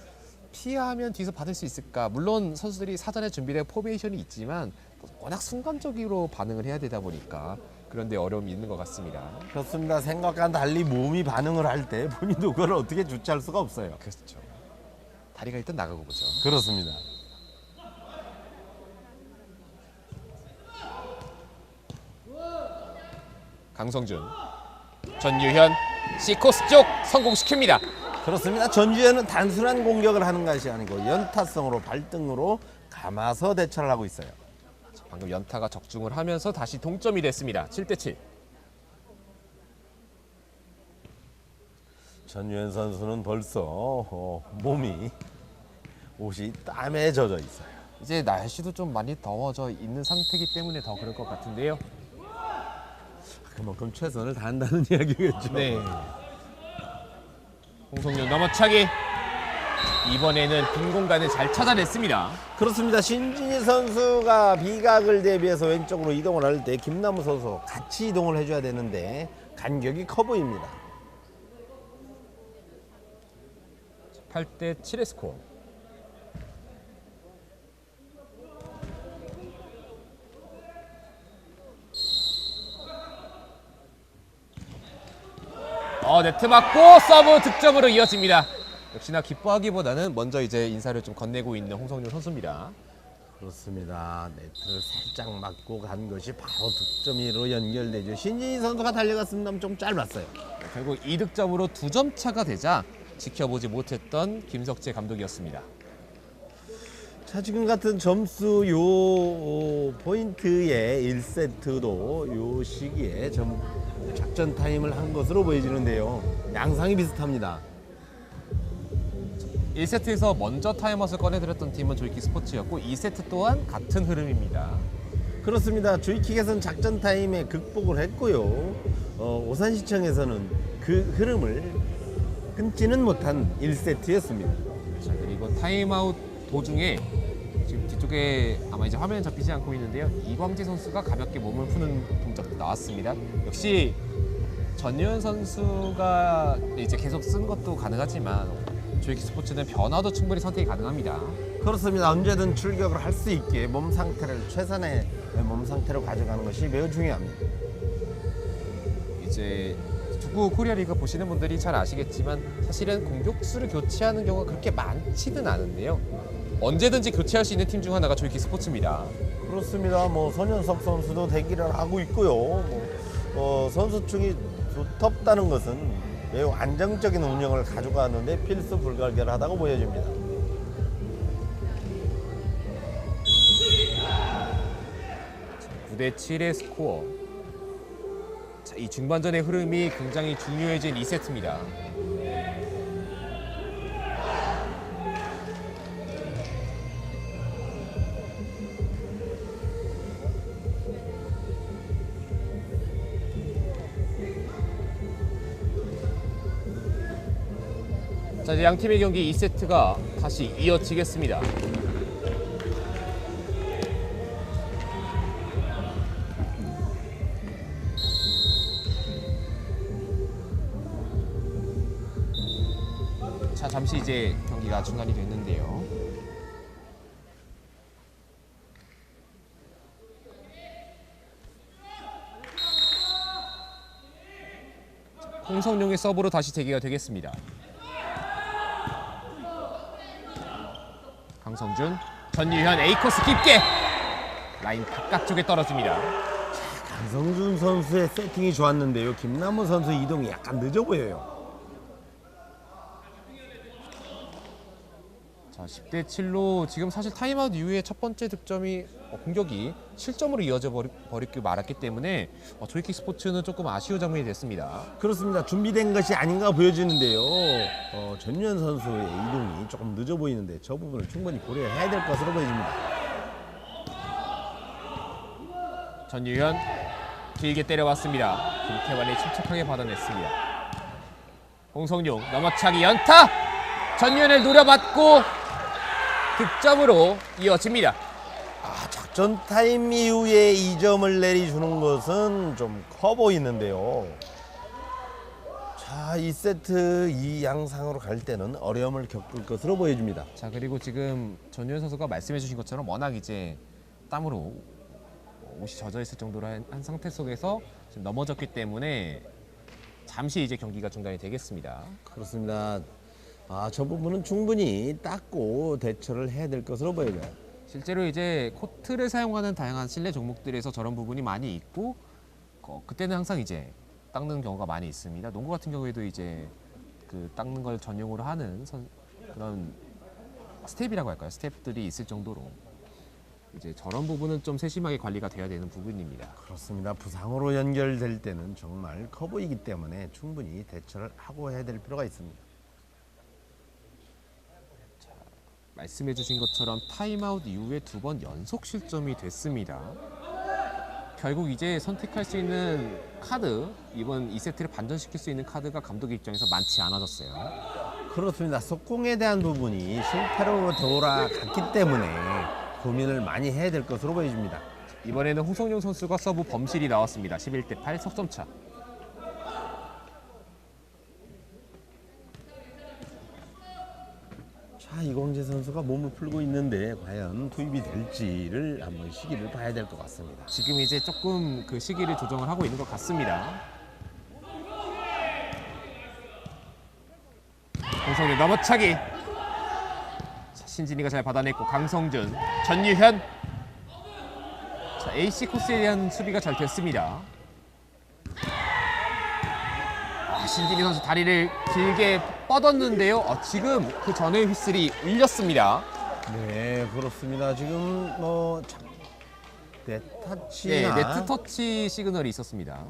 피하면 뒤에서 받을 수 있을까? 물론 선수들이 사전에 준비된 포메이션이 있지만 워낙 순간적으로 반응을 해야 되다 보니까 그런데 어려움이 있는 것 같습니다. 그렇습니다. 생각과는 달리 몸이 반응을 할 때 본인도 그걸 어떻게 주체할 수가 없어요. 그렇죠. 다리가 일단 나가고 보죠. 그렇습니다. 강성준, 전유현, C코스 쪽 성공시킵니다. 그렇습니다. 전주현은 단순한 공격을 하는 것이 아니고 연타성으로 발등으로 감아서 대처를 하고 있어요. 방금 연타가 적중을 하면서 다시 동점이 됐습니다. 7대7. 전유현 선수는 벌써 옷이 땀에 젖어 있어요. 이제 날씨도 좀 많이 더워져 있는 상태이기 때문에 더 그럴 것 같은데요. 그만큼 최선을 다한다는 이야기겠죠. 네. 홍성룡 넘어차기. 이번에는 빈 공간을 잘 찾아냈습니다. 그렇습니다. 신진희 선수가 비각을 대비해서 왼쪽으로 이동을 할 때 김남우 선수 같이 이동을 해줘야 되는데 간격이 커 보입니다. 8대7의 스코어. 네트 맞고 서브 득점으로 이어집니다. 역시나 기뻐하기보다는 먼저 이제 인사를 좀 건네고 있는 홍성룡 선수입니다. 그렇습니다. 네트를 살짝 맞고 간 것이 바로 득점으로 연결되죠. 신진희 선수가 달려갔으면 좀 짧았어요. 결국 2득점으로 2점 차가 되자 지켜보지 못했던 김석재 감독이었습니다. 자, 지금 같은 점수 요 포인트의 1세트도 요 시기에 작전 타임을 한 것으로 보여지는데요. 양상이 비슷합니다. 1세트에서 먼저 타임아웃을 꺼내들었던 팀은 조이킥 스포츠였고 2세트 또한 같은 흐름입니다. 그렇습니다. 조이킥에서는 작전 타임에 극복을 했고요. 오산시청에서는 그 흐름을 끊지는 못한 1세트였습니다. 자, 그리고 타임아웃 도중에 지금 뒤쪽에 아마 이제 화면에 잡히지 않고 있는데요. 이광재 선수가 가볍게 몸을 푸는 동작도 나왔습니다. 역시 전유현 선수가 이제 계속 쓴 것도 가능하지만 조이킥 스포츠는 변화도 충분히 선택이 가능합니다. 그렇습니다. 언제든 출격을 할 수 있게 몸 상태를 최선의 몸 상태로 가져가는 것이 매우 중요합니다. 이제 축구 코리아 리그 보시는 분들이 잘 아시겠지만 사실은 공격수를 교체하는 경우가 그렇게 많지는 않은데요. 언제든지 교체할 수 있는 팀 중 하나가 조이킥 스포츠입니다. 그렇습니다. 뭐 손현석 선수도 대기를 하고 있고요. 선수층이 두텁다는 것은 매우 안정적인 운영을 가져가는데 필수 불가결하다고 보여집니다. 자, 9대 7의 스코어. 자, 이 중반전의 흐름이 굉장히 중요해진 2세트입니다. 자, 이제 양 팀의 경기 2세트가 다시 이어지겠습니다. 자, 잠시 이제 경기가 중단이 됐는데요. 홍성룡의 서브로 다시 재개가 되겠습니다. 강성준, 전유현 A코스 깊게 라인 바깥쪽에 떨어집니다. 강성준 선수의 세팅이 좋았는데요. 김남우 선수 이동이 약간 늦어 보여요. 자, 10대 7로 지금 사실 타임아웃 이후에 첫 번째 득점이 공격이 실점으로 이어져 버리고 말았기 때문에 조이킥 스포츠는 조금 아쉬운 장면이 됐습니다. 그렇습니다. 준비된 것이 아닌가 보여지는데요. 전유현 선수의 이동이 조금 늦어 보이는데 저 부분을 충분히 고려해야 될 것으로 보여집니다. 전유현 길게 때려왔습니다. 김태환이 침착하게 받아냈습니다. 홍성룡 넘어차기 연타! 전유현을 노려받고 득점으로 이어집니다. 작전 타임 이후에 2점을 내리주는 것은 좀 커 보이는데요. 자, 2세트 이 양상으로 갈 때는 어려움을 겪을 것으로 보여집니다. 자, 그리고 지금 전유현 선수가 말씀해 주신 것처럼 워낙 이제 땀으로 옷이 젖어 있을 정도로 한 상태 속에서 지금 넘어졌기 때문에 잠시 이제 경기가 중단이 되겠습니다. 그렇습니다. 저 부분은 충분히 닦고 대처를 해야 될 것으로 보여져요. 실제로 이제 코트를 사용하는 다양한 실내 종목들에서 저런 부분이 많이 있고 그때는 항상 이제 닦는 경우가 많이 있습니다. 농구 같은 경우에도 이제 그 닦는 걸 전용으로 하는 그런 스텝이라고 할까요? 스텝들이 있을 정도로 이제 저런 부분은 좀 세심하게 관리가 돼야 되는 부분입니다. 그렇습니다. 부상으로 연결될 때는 정말 커 보이기 때문에 충분히 대처를 하고 해야 될 필요가 있습니다. 말씀해 주신 것처럼 타임아웃 이후에 2번 연속 실점이 됐습니다. 결국 이제 선택할 수 있는 카드, 이번 2세트를 반전시킬 수 있는 카드가 감독의 입장에서 많지 않아졌어요. 그렇습니다. 속공에 대한 부분이 실패로 돌아갔기 때문에 고민을 많이 해야 될 것으로 보여집니다. 이번에는 홍성룡 선수가 서브 범실이 나왔습니다. 11대 8 석점차. 이광재 선수가 몸을 풀고 있는데 과연 투입이 될지를 한번 시기를 봐야 될 것 같습니다. 지금 이제 조금 그 시기를 조정을 하고 있는 것 같습니다. 홍성룡 넘어차기. 자, 신진이가 잘 받아냈고 강성준, 전유현. 자, AC 코스에 대한 수비가 잘 됐습니다. 신진이 선수 다리를 길게 뻗었는데요. 지금 그 전에 휘슬이 울렸습니다. 네, 그렇습니다. 지금 네터치나 네, 네트 터치 시그널이 있었습니다.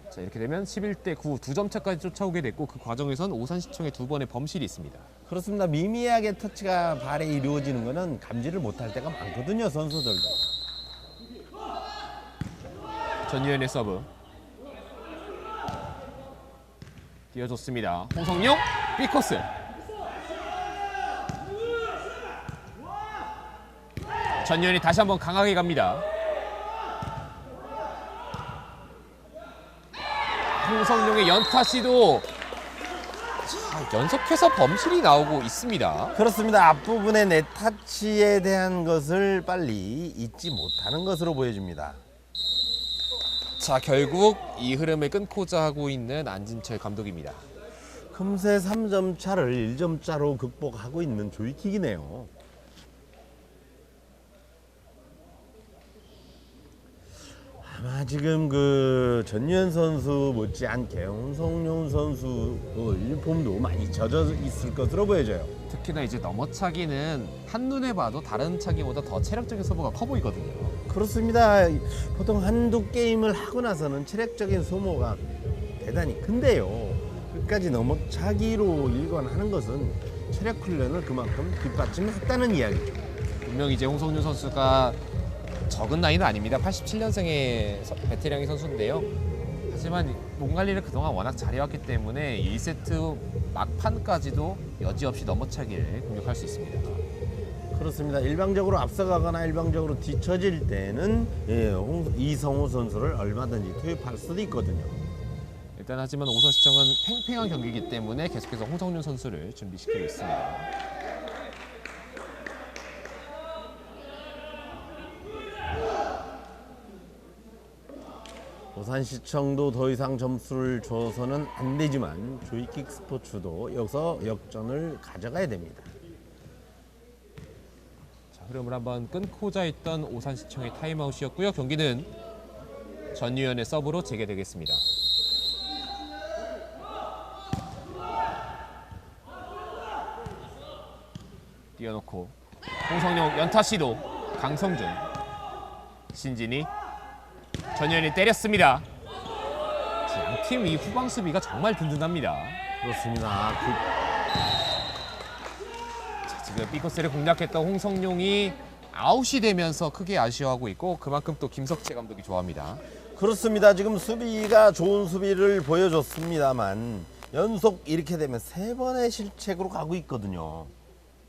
자, 이렇게 되면 11대 9 2점 차까지 쫓아오게 됐고 그 과정에선 오산시청의 2번의 범실이 있습니다. 그렇습니다. 미미하게 터치가 발에 이루어지는 것은 감지를 못할 때가 많거든요, 선수들도. 전유현의 서브 띄워줬습니다. 홍성룡 B코스. 전유현이 다시 한번 강하게 갑니다. 홍성룡의 연타 시도 자, 연속해서 범실이 나오고 있습니다. 그렇습니다. 앞부분의 네타치에 대한 것을 빨리 잊지 못하는 것으로 보여집니다. 자, 결국 이 흐름을 끊고자 하고 있는 안진철 감독입니다. 금세 3점 차를 1점 차로 극복하고 있는 조이킥이네요. 아마 지금 그 전유현 선수 못지않게 홍성룡 선수 유니폼도 많이 젖어 있을 것으로 보여져요. 특히나 이제 넘어차기는 한눈에 봐도 다른 차기보다 더 체력적인 소모가 커 보이거든요. 그렇습니다. 보통 한두 게임을 하고 나서는 체력적인 소모가 대단히 큰데요. 끝까지 넘어차기로 일관하는 것은 체력 훈련을 그만큼 뒷받침했다는 이야기죠. 분명히 이제 홍성윤 선수가 적은 나이는 아닙니다. 87년생의 베테랑의 선수인데요. 하지만 몸 관리를 그동안 워낙 잘해왔기 때문에 1세트 막판까지도 여지없이 넘어차기를 공격할 수 있습니다. 그렇습니다. 일방적으로 앞서가거나 일방적으로 뒤처질 때는 이성호 선수를 얼마든지 투입할 수도 있거든요. 일단 하지만 오서시청은 팽팽한 경기이기 때문에 계속해서 홍성윤 선수를 준비시키고 있습니다. 오산시청도 더 이상 점수를 줘서는 안 되지만 조이킥 스포츠도 여기서 역전을 가져가야 됩니다. 자, 흐름을 한번 끊고자 했던 오산시청의 타임아웃이었고요. 경기는 전유현의 서브로 재개되겠습니다. 띄워놓고 홍성룡 연타 시도, 강성준, 신진이, 전유현이 때렸습니다. 양팀 이 후방 수비가 정말 든든합니다. 그렇습니다. 자, 지금 B코스를 공략했던 홍성룡이 아웃이 되면서 크게 아쉬워하고 있고 그만큼 또 김석재 감독이 좋아합니다. 그렇습니다. 지금 수비가 좋은 수비를 보여줬습니다만 연속 이렇게 되면 3번의 실책으로 가고 있거든요.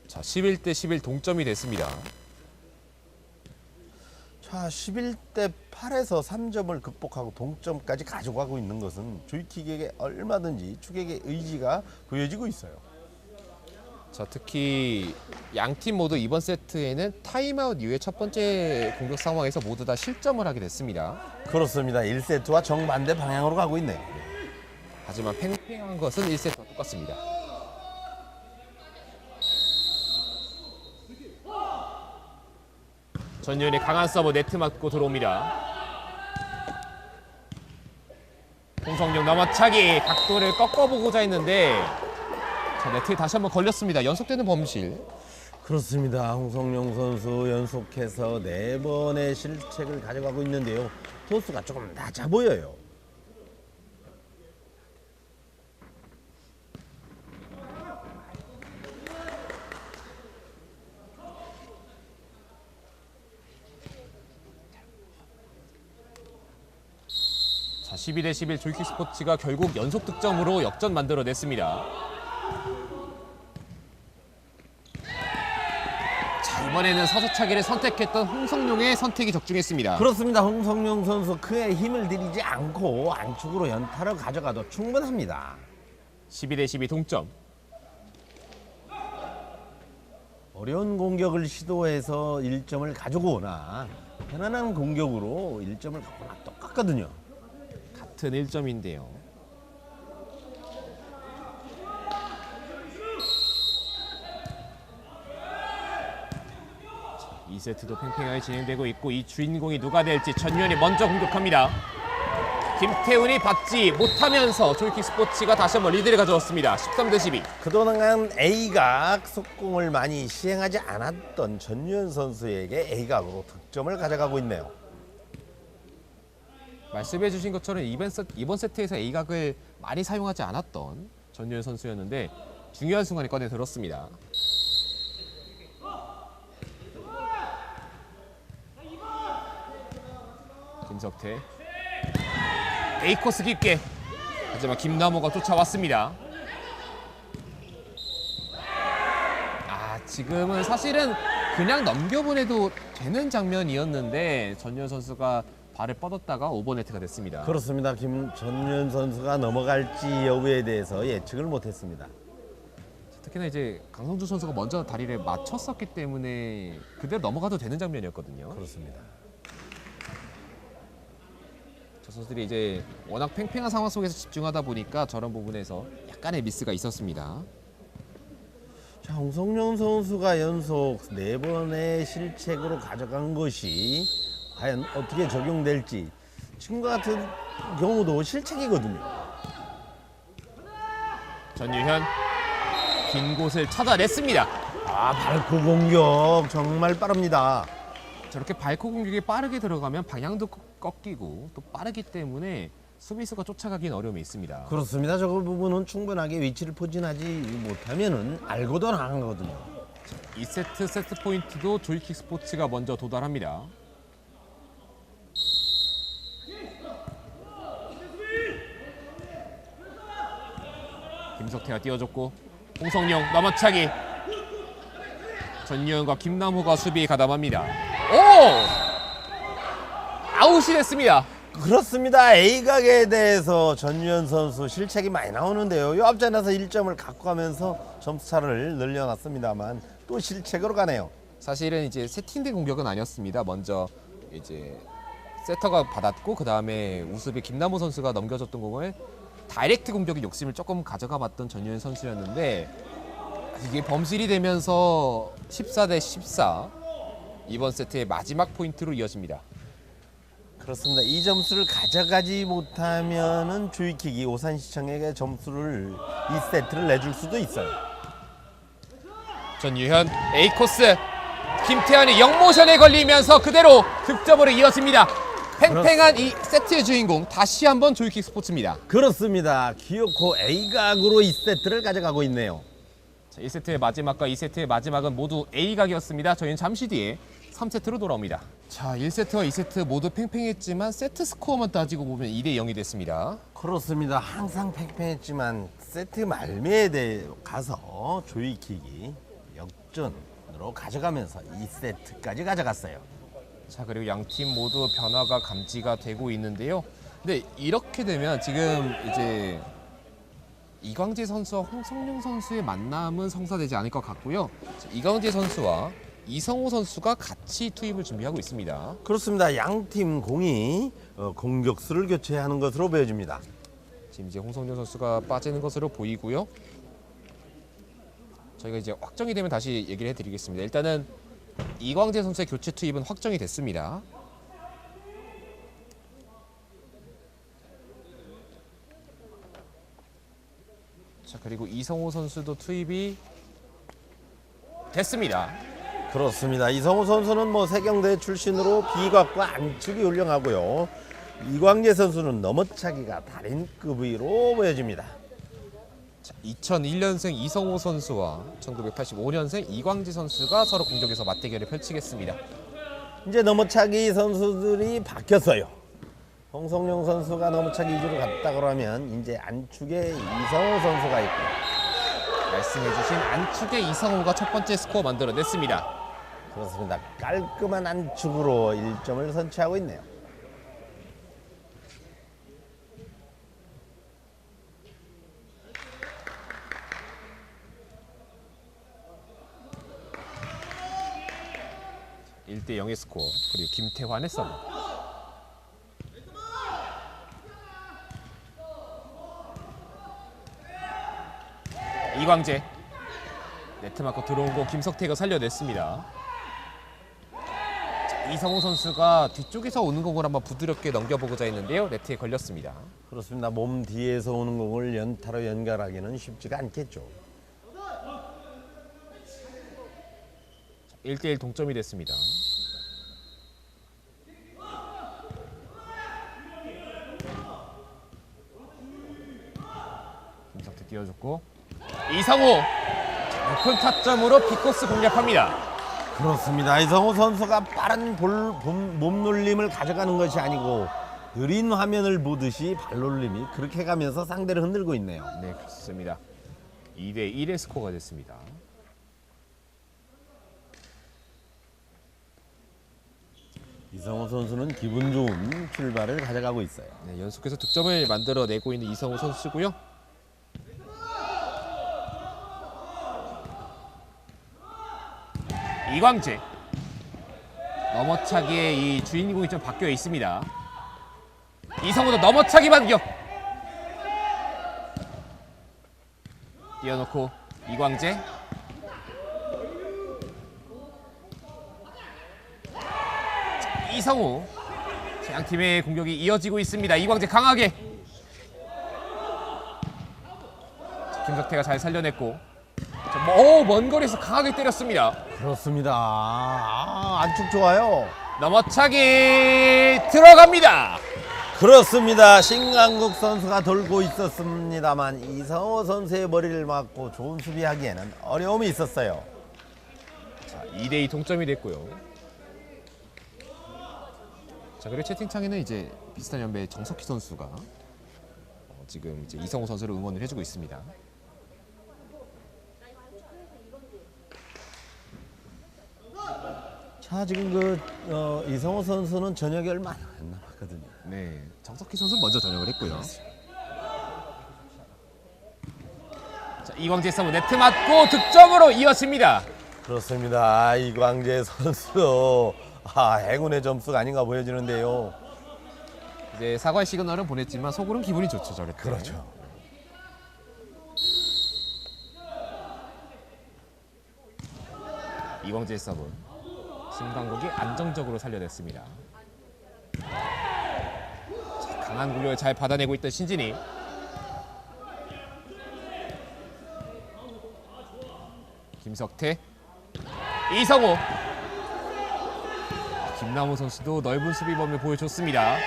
자, 11대 11 동점이 됐습니다. 자, 11대 8에서 3점을 극복하고 동점까지 가져가고 있는 것은 조이킥에게 얼마든지 추격의 의지가 보여지고 있어요. 자, 특히 양팀 모두 이번 세트에는 타임아웃 이후에 첫 번째 공격 상황에서 모두 다 실점을 하게 됐습니다. 그렇습니다. 1세트와 정반대 방향으로 가고 있네요. 하지만 팽팽한 것은 1세트와 똑같습니다. 전유현의 강한 서브 네트 맞고 들어옵니다. 홍성룡 넘어차기 각도를 꺾어보고자 했는데 자, 네트에 다시 한번 걸렸습니다. 연속되는 범실. 그렇습니다. 홍성룡 선수 연속해서 4번의 실책을 가져가고 있는데요. 토스가 조금 낮아 보여요. 자, 12대 11 조이킥 스포츠가 결국 연속 득점으로 역전 만들어냈습니다. 자, 이번에는 서서차기를 선택했던 홍성룡의 선택이 적중했습니다. 그렇습니다. 홍성룡 선수 크게 힘을 들이지 않고 안쪽으로 연타를 가져가도 충분합니다. 12대 12 동점. 어려운 공격을 시도해서 1점을 가져오거나 편안한 공격으로 1점을 갖거나 똑같거든요. 같은 1점인데요. 자, 2세트도 팽팽하게 진행되고 있고 이 주인공이 누가 될지 전유현이 먼저 공격합니다. 김태훈이 받지 못하면서 조이킥 스포츠가 다시 한번 리드를 가져왔습니다. 13대 12. 그동안 A각 속공을 많이 시행하지 않았던 전유현 선수에게 A각으로 득점을 가져가고 있네요. 말씀해 주신 것처럼 이번 세트에서 A각을 많이 사용하지 않았던 전유현 선수였는데 중요한 순간에 꺼내 들었습니다. 김석태 A코스 깊게, 하지만 김남호가 쫓아왔습니다. 지금은 사실은 그냥 넘겨보내도 되는 장면이었는데 전유현 선수가 발을 뻗었다가 오버네트가 됐습니다. 그렇습니다. 전유현 선수가 넘어갈지 여부에 대해서 예측을 못했습니다. 특히나 이제 강성준 선수가 먼저 다리를 맞췄었기 때문에 그대로 넘어가도 되는 장면이었거든요. 그렇습니다. 저 선수들이 이제 워낙 팽팽한 상황 속에서 집중하다 보니까 저런 부분에서 약간의 미스가 있었습니다. 자, 홍성룡 선수가 연속 4번의 실책으로 가져간 것이 과연 어떻게 적용될지. 지금과 같은 경우도 실책이거든요. 전유현 긴 곳을 찾아냈습니다. 아, 밟고 공격 정말 빠릅니다. 저렇게 밟고 공격이 빠르게 들어가면 방향도 꺾이고 또 빠르기 때문에 수비수가 쫓아가기는 어려움이 있습니다. 그렇습니다. 저 부분은 충분하게 위치를 포진하지 못하면은 알고도 나간 거거든요. 2세트 세트 포인트도 조이킥 스포츠가 먼저 도달합니다. 김석태가 띄워줬고 홍성룡 넘어차기. 전유현과 김남호가 수비에 가담합니다. 오! 아웃이 됐습니다. 그렇습니다. A각에 대해서 전유현 선수 실책이 많이 나오는데요. 이 앞전에서 1점을 갖고 가면서 점수차를 늘려놨습니다만 또 실책으로 가네요. 사실은 이제 세팅된 공격은 아니었습니다. 먼저 이제 세터가 받았고 그 다음에 우습이 김남호 선수가 넘겨줬던 공을 다이렉트 공격의 욕심을 조금 가져가 봤던 전유현 선수였는데 이게 범실이 되면서 14대 14 이번 세트의 마지막 포인트로 이어집니다. 그렇습니다. 이 점수를 가져가지 못하면은 조이킥이 오산시청에게 점수를 이 세트를 내줄 수도 있어요. 전유현 A 코스 김태환의 영모션에 걸리면서 그대로 득점으로 이어집니다. 팽팽한 이 세트의 주인공 다시 한번 조이킥 스포츠입니다. 그렇습니다. 기어코 A각으로 이 세트를 가져가고 있네요. 자, 1세트의 마지막과 2세트의 마지막은 모두 A각이었습니다. 저희는 잠시 뒤에 3세트로 돌아옵니다. 자, 1세트와 2세트 모두 팽팽했지만 세트 스코어만 따지고 보면 2대 0이 됐습니다. 그렇습니다. 항상 팽팽했지만 세트 말미에 가서 조이킥이 역전으로 가져가면서 2세트까지 가져갔어요. 자, 그리고 양 팀 모두 변화가 감지가 되고 있는데요. 근데 이렇게 되면 지금 이제 이광재 선수와 홍성룡 선수의 만남은 성사되지 않을 것 같고요. 이광재 선수와 이성호 선수가 같이 투입을 준비하고 있습니다. 그렇습니다. 양팀 공이 공격수를 교체하는 것으로 보여집니다. 지금 이제 홍성룡 선수가 빠지는 것으로 보이고요. 저희가 이제 확정이 되면 다시 얘기를 해드리겠습니다. 일단은 이광재 선수의 교체 투입은 확정이 됐습니다. 자, 그리고 이성호 선수도 투입이 됐습니다. 그렇습니다. 이성호 선수는 뭐 세경대 출신으로 비각과 안축이 훌륭하고요. 이광재 선수는 넘어차기가 달인급으로 보여집니다. 2001년생 이성호 선수와 1985년생 이광재 선수가 서로 공격에서 맞대결을 펼치겠습니다. 이제 넘어차기 선수들이 바뀌었어요. 홍성룡 선수가 넘어차기 위주로 갔다 그러면 이제 안축에 이성호 선수가 있고 말씀해주신 안축의 이성호가 첫 번째 스코어 만들어냈습니다. 그렇습니다. 깔끔한 안축으로 1점을 선취하고 있네요. (1대 0의) 스코어. 그리고 김태환의 서브. 이광재 네트 맞고 들어온 거 김석태가 살려냈습니다. 자, 이성호 선수가 뒤쪽에서 오는 공을 한번 부드럽게 넘겨보고자 했는데요. 네트에 걸렸습니다. 그렇습니다. 몸 뒤에서 오는 공을 연타로 연결하기는 쉽지가 않겠죠. 1대 1 동점이 됐습니다. 김석태 띄워줬고 이성호 높은 타점으로 B코스 공략합니다. 그렇습니다. 이성호 선수가 빠른 몸놀림을 가져가는 것이 아니고 느린 화면을 보듯이 발놀림이 그렇게 가면서 상대를 흔들고 있네요. 네, 그렇습니다. 2대 1의 스코어가 됐습니다. 이성호 선수는 기분 좋은 출발을 가져가고 있어요. 네, 연속해서 득점을 만들어내고 있는 이성호 선수고요. 이광재. 넘어차기에 이 주인공이 좀 바뀌어 있습니다. 이성우도 넘어차기 반격. 띄워놓고 이광재. 이성우. 양팀의 공격이 이어지고 있습니다. 이광재 강하게. 김석태가 잘 살려냈고, 먼 거리에서 강하게 때렸습니다. 그렇습니다. 안축 좋아요. 넘어차기 들어갑니다. 그렇습니다. 신강국 선수가 돌고 있었습니다만 이성호 선수의 머리를 맞고 좋은 수비하기에는 어려움이 있었어요. 자, 2대2 동점이 됐고요. 자, 그리고 채팅창에는 이제 비슷한 연배의 정석희 선수가 지금 이제 이성호 선수를 응원을 해주고 있습니다. 자, 지금 이성호 선수는 저녁에 얼마 안 남았거든요. 네, 정석희 선수 먼저 전역을 했고요. 자, 이광재 서브 네트 맞고 득점으로 이어집니다. 그렇습니다. 이광재 선수 행운의 점수가 아닌가 보여지는데요. 이제 사과의 시그널은 보냈지만 속으로는 기분이 좋죠, 저럴 때. 그렇죠. 이광재 서브. 신광국이 안정적으로 살려냈습니다. 자, 강한 공격을 잘 받아내고 있던 신진이. 김석태. 이성호. 김남우 선수도 넓은 수비 범위를 보여줬습니다.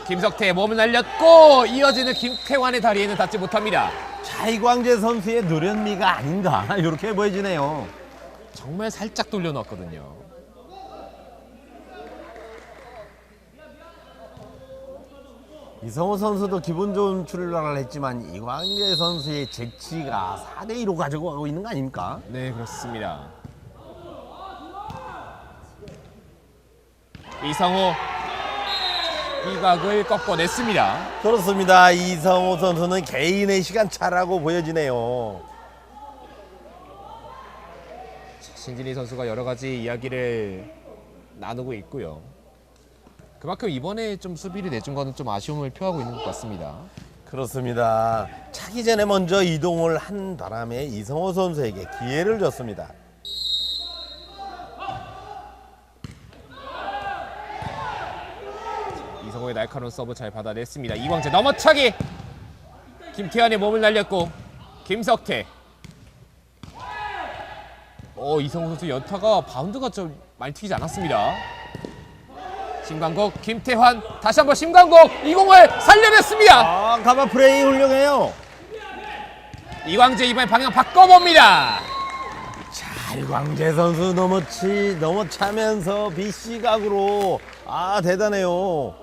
김석태 몸을 날렸고 이어지는 김태환의 다리에는 닿지 못합니다. 자, 이광재 선수의 노련미가 아닌가 이렇게 보여지네요. 정말 살짝 돌려놨거든요. 이성호 선수도 기분 좋은 출발을 했지만 이광재 선수의 재치가 4대2로 가지고 가고 있는 거 아닙니까? 네, 그렇습니다. 이성호 이각을 꺾어냈습니다. 그렇습니다. 이성호 선수는 개인의 시간차라고 보여지네요. 신진희 선수가 여러 가지 이야기를 나누고 있고요. 그만큼 이번에 좀 수비를 내준 거는 좀 아쉬움을 표하고 있는 것 같습니다. 그렇습니다. 차기 전에 먼저 이동을 한 바람에 이성호 선수에게 기회를 줬습니다. 이성호의 날카로운 서브 잘 받아냈습니다. 이광재 넘어차기. 김태환의 몸을 날렸고 김석태. 이성호 선수 연타가 바운드가 좀 많이 튀기지 않았습니다. 심광국, 김태환, 다시 한번 심광국 이 공을 살려냈습니다. 가마 플레이 훌륭해요. 이광재 이번에 방향 바꿔봅니다. 자, 이광재 선수 넘어차면서 BC각으로 대단해요.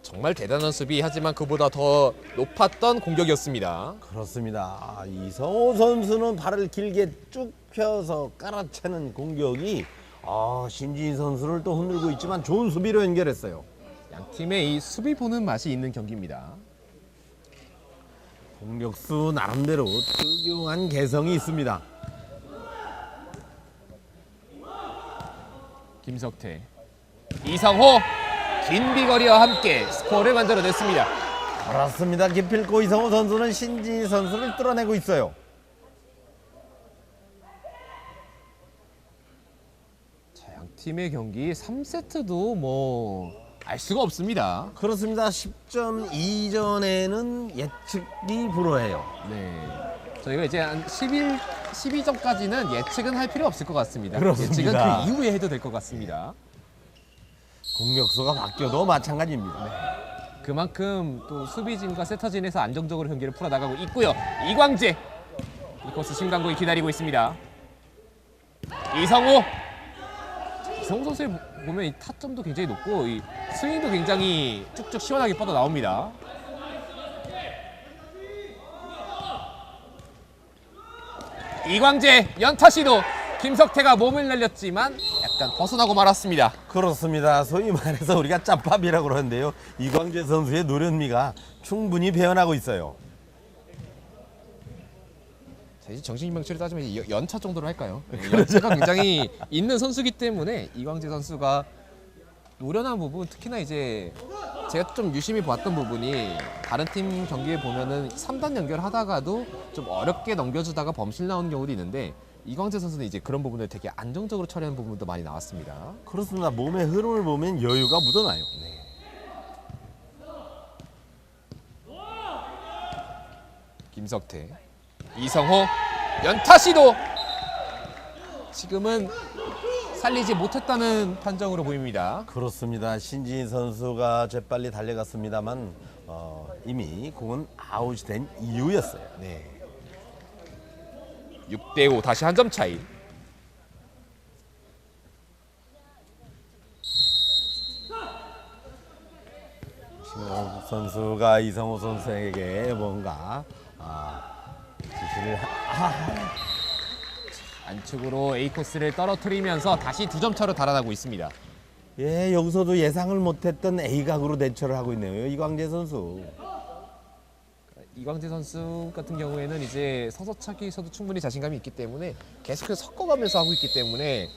정말 대단한 수비 하지만 그보다 더 높았던 공격이었습니다. 그렇습니다. 이성호 선수는 발을 길게 쭉 펴서 깔아채는 공격이 신진희 선수를 또 흔들고 있지만 좋은 수비로 연결했어요. 양 팀의 이 수비 보는 맛이 있는 경기입니다. 공격수 나름대로 특유한 개성이 있습니다. 김석태, 이성호, 긴 비거리와 함께 스코어를 만들어냈습니다. 그렇습니다. 기필코 이성호 선수는 신진희 선수를 뚫어내고 있어요. 자, 양 팀의 경기 3세트도 알 수가 없습니다. 그렇습니다. 10점 이전에는 예측이 불허해요. 네, 저희가 이제 한 12점까지는 예측은 할 필요 없을 것 같습니다. 그렇습니다. 예측은 그 이후에 해도 될 것 같습니다. 공격수가 바뀌어도 마찬가지입니다. 그만큼 또 수비진과 세터진에서 안정적으로 경기를 풀어나가고 있고요. 이광재, 이 코스 신강국이 기다리고 있습니다. 이성호 선수를 보면 이 타점도 굉장히 높고 이 스윙도 굉장히 쭉쭉 시원하게 뻗어 나옵니다. 이광재 연타 시도. 김석태가 몸을 날렸지만 약간 벗어나고 말았습니다. 그렇습니다. 소위 말해서 우리가 짬밥이라고 그러는데요. 이광재 선수의 노련미가 충분히 배어나고 있어요. 자, 이제 정신명체로 따지면 연차 정도로 할까요? 연차가 굉장히 있는 선수기 때문에 이광재 선수가 노련한 부분, 특히나 이제 제가 좀 유심히 봤던 부분이 다른 팀 경기에 보면은 3단 연결하다가도 좀 어렵게 넘겨주다가 범실 나오는 경우도 있는데 이광재 선수는 이제 그런 부분을 되게 안정적으로 처리하는 부분도 많이 나왔습니다. 그렇습니다. 몸의 흐름을 보면 여유가 묻어나요. 김석태, 이성호, 연타 시도. 지금은 살리지 못했다는 판정으로 보입니다. 그렇습니다. 신지인 선수가 재빨리 달려갔습니다만 이미 공은 아웃이 된 이유였어요. 네. 6대5 다시 한 점 차이. 신동욱 선수가 이성호 선수에게 뭔가 지시를 안쪽으로 A 코스를 떨어뜨리면서 다시 2점 차로 달아나고 있습니다. 예, 여기서도 예상을 못했던 A각으로 대처를 하고 있네요. 이광재 선수. 이광재 선수 같은 경우에는 이제 서서차기에서도 충분히 자신감이 있기 때문에 계속해서 섞어가면서 하고 있기 때문에